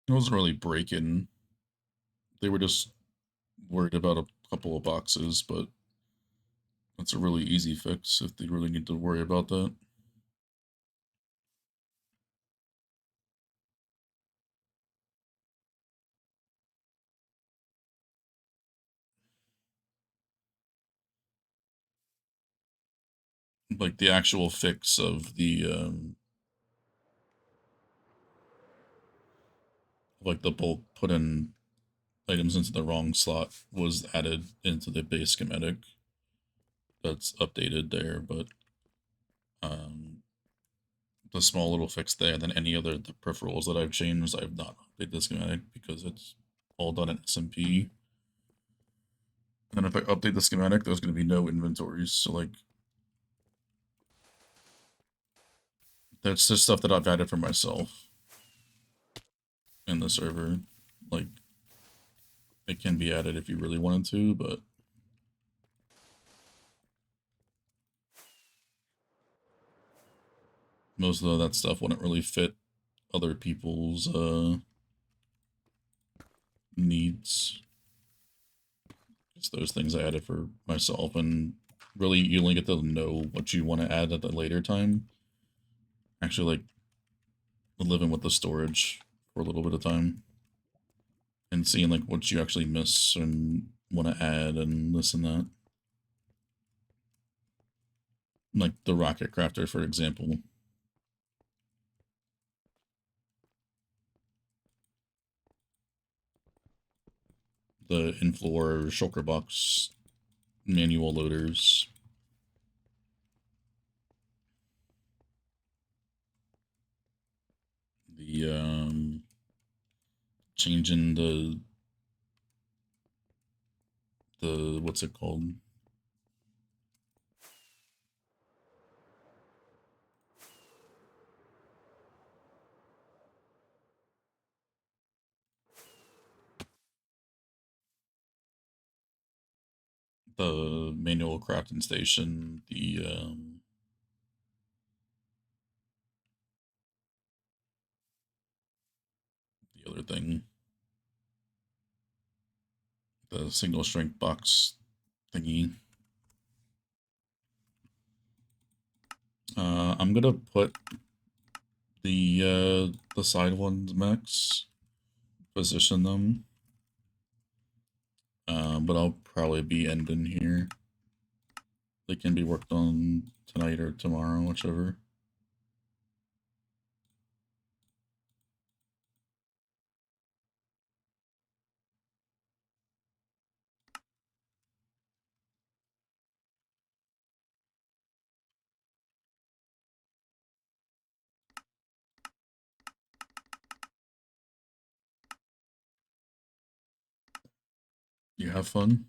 It wasn't really breaking. They were just worried about a couple of boxes, but that's a really easy fix if they really need to worry about that. Like the actual fix of like the bulk put in items into the wrong slot was added into the base schematic. That's updated there, but um, the small little fix there, and then any other the peripherals that I've changed, I've not updated the schematic because it's all done in SMP. And if I update the schematic, there's going to be no inventories. So like, that's just stuff that I've added for myself in the server. Like, it can be added if you really wanted to, but most of that stuff wouldn't really fit other people's needs. Just those things I added for myself, and really you only get to know what you want to add at a later time. Actually, like living with the storage for a little bit of time and seeing like what you actually miss and want to add and this and that. Like the rocket crafter, for example. The in-floor shulker box manual loaders. the changing the what's it called? The manual crafting station, the other thing, the single strength box thingy. I'm gonna put the side ones max, position them, but I'll probably be ending here. They can be worked on tonight or tomorrow, whichever. You have fun?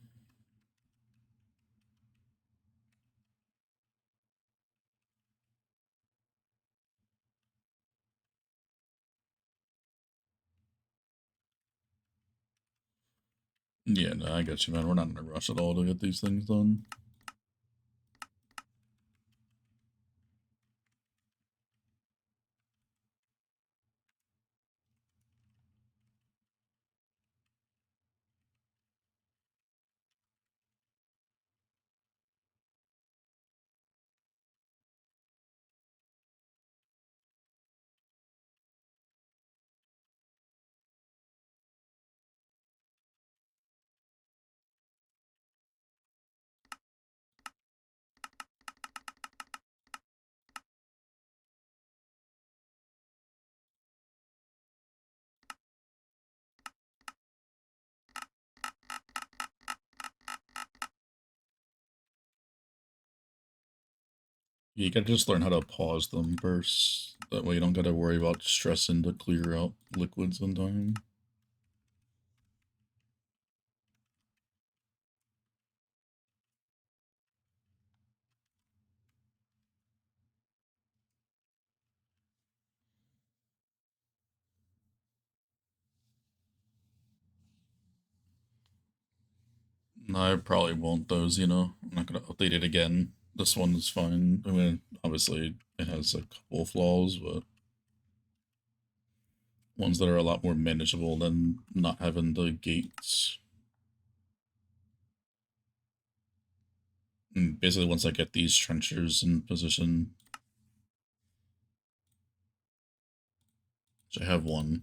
Yeah, no, I got you, man. We're not in a rush at all to get these things done. You gotta just learn how to pause them first. That way you don't gotta worry about stressing to clear out liquids on time. No, I probably won't those, you know. I'm not gonna update it again. This one is fine. I mean, obviously it has a couple flaws, but ones that are a lot more manageable than not having the gates. And basically, once I get these trenchers in position, which I have one.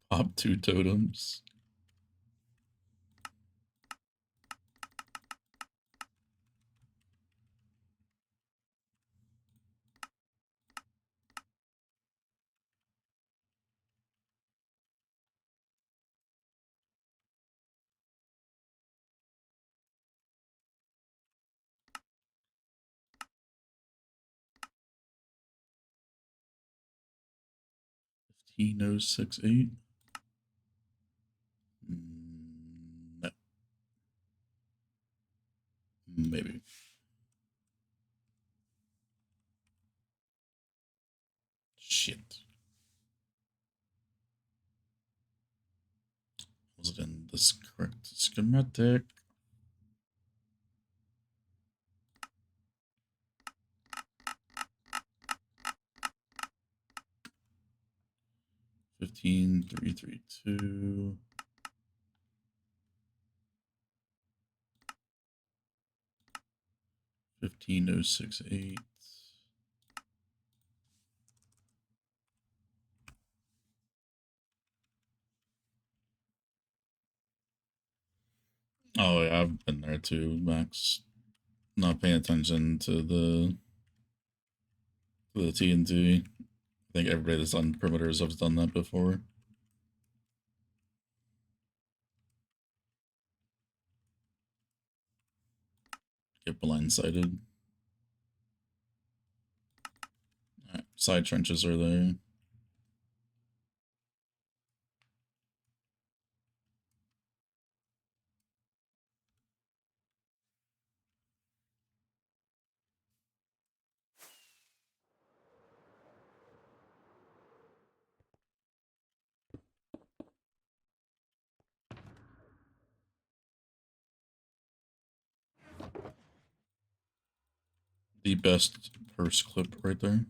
Pop 2 totems. $15,068. No, maybe. Shit. Was it in this correct schematic? $15,332. 15068. Oh yeah, I've been there too, Max. Not paying attention to the TNT. I think everybody that's on perimeters has done that before. Get blindsided. Right, side trenches are there. The best purse clip right there.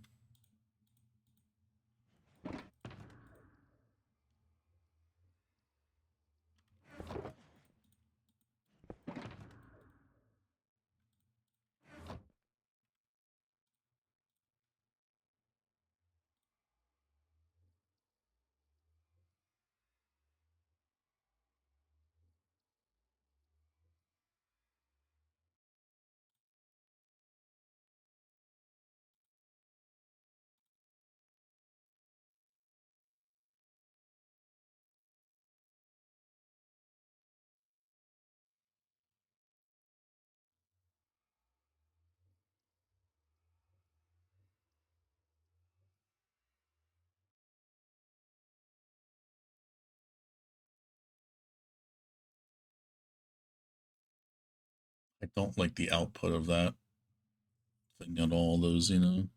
I don't like the output of that thing at all, those, you know.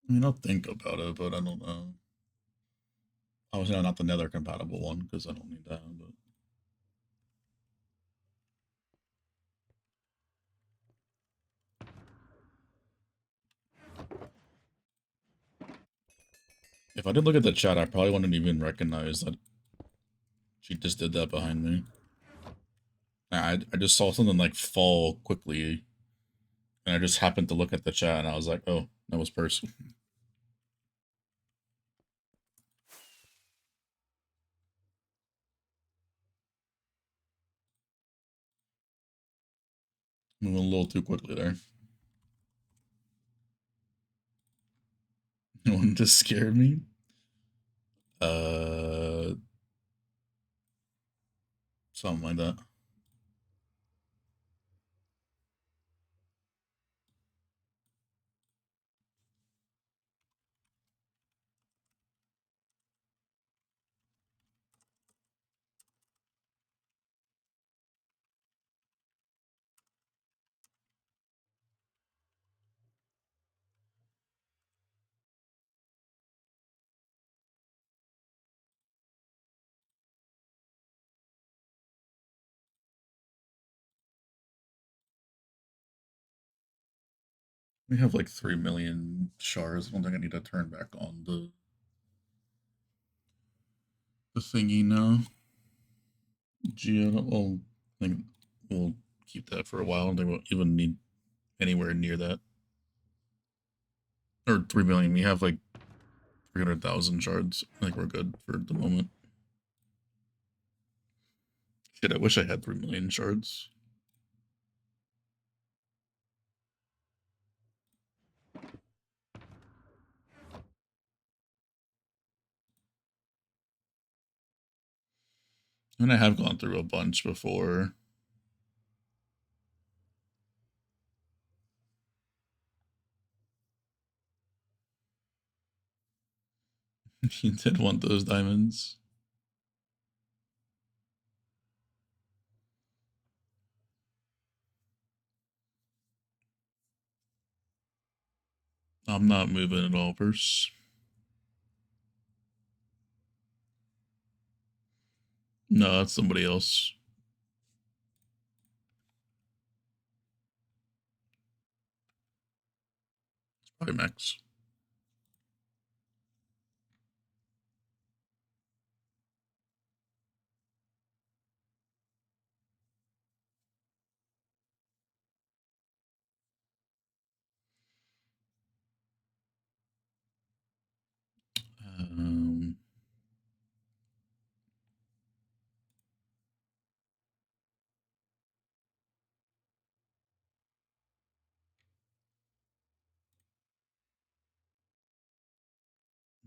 I mean, I'll think about it, but I don't know. Obviously, not the Nether compatible one because I don't need that. But if I did look at the chat, I probably wouldn't even recognize that she just did that behind me. I just saw something like fall quickly, and I just happened to look at the chat, and I was like, oh, that was Purse. Moving a little too quickly there. You wanted to scare me? Something like that. We have like 3 million shards. I don't think I need to turn back on the thingy now. Geo, well, I think we'll keep that for a while. I don't think we'll even need anywhere near that. Or 3 million. We have like 300,000 shards. I think we're good for the moment. Shit, I wish I had 3 million shards. And I have gone through a bunch before. You did want those diamonds. I'm not moving at all, Purse. No, that's somebody else. It's probably Max.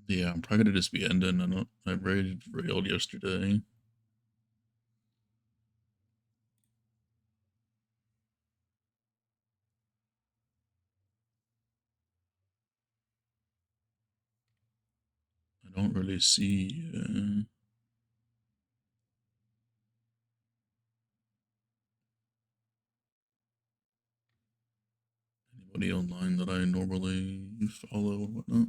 Yeah, I'm probably gonna just be ending. I railed yesterday. I don't really see. Anybody online that I normally follow or whatnot.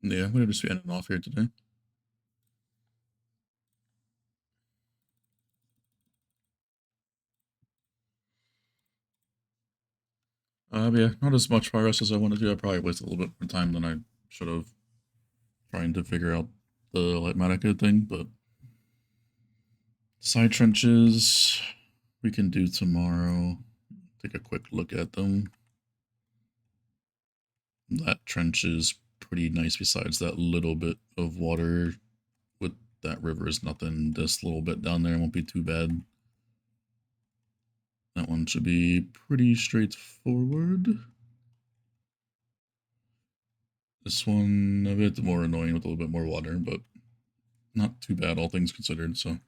Yeah, I'm gonna just be ending off here today. Yeah, not as much progress as I want to do. I probably wasted a little bit more time than I should have trying to figure out the Lightmatica thing, but side trenches we can do tomorrow. Take a quick look at them. That trench is pretty nice besides that little bit of water with that river is nothing. This little bit down there won't be too bad. That one should be pretty straightforward. This one a bit more annoying with a little bit more water, but not too bad all things considered. So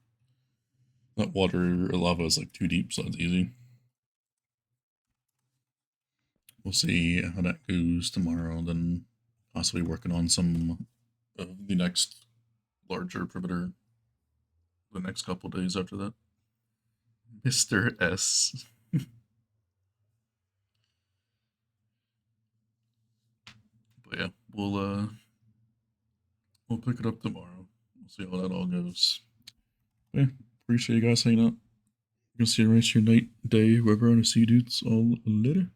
that water or lava is like too deep, so it's easy. We'll see how that goes tomorrow, then possibly working on some of the next larger perimeter the next couple days after that. Mr. S. But yeah, we'll pick it up tomorrow. We'll see how that all goes. Yeah, appreciate you guys hanging out. You can see the rest of your night, day, wherever, and I'll see you dudes all later.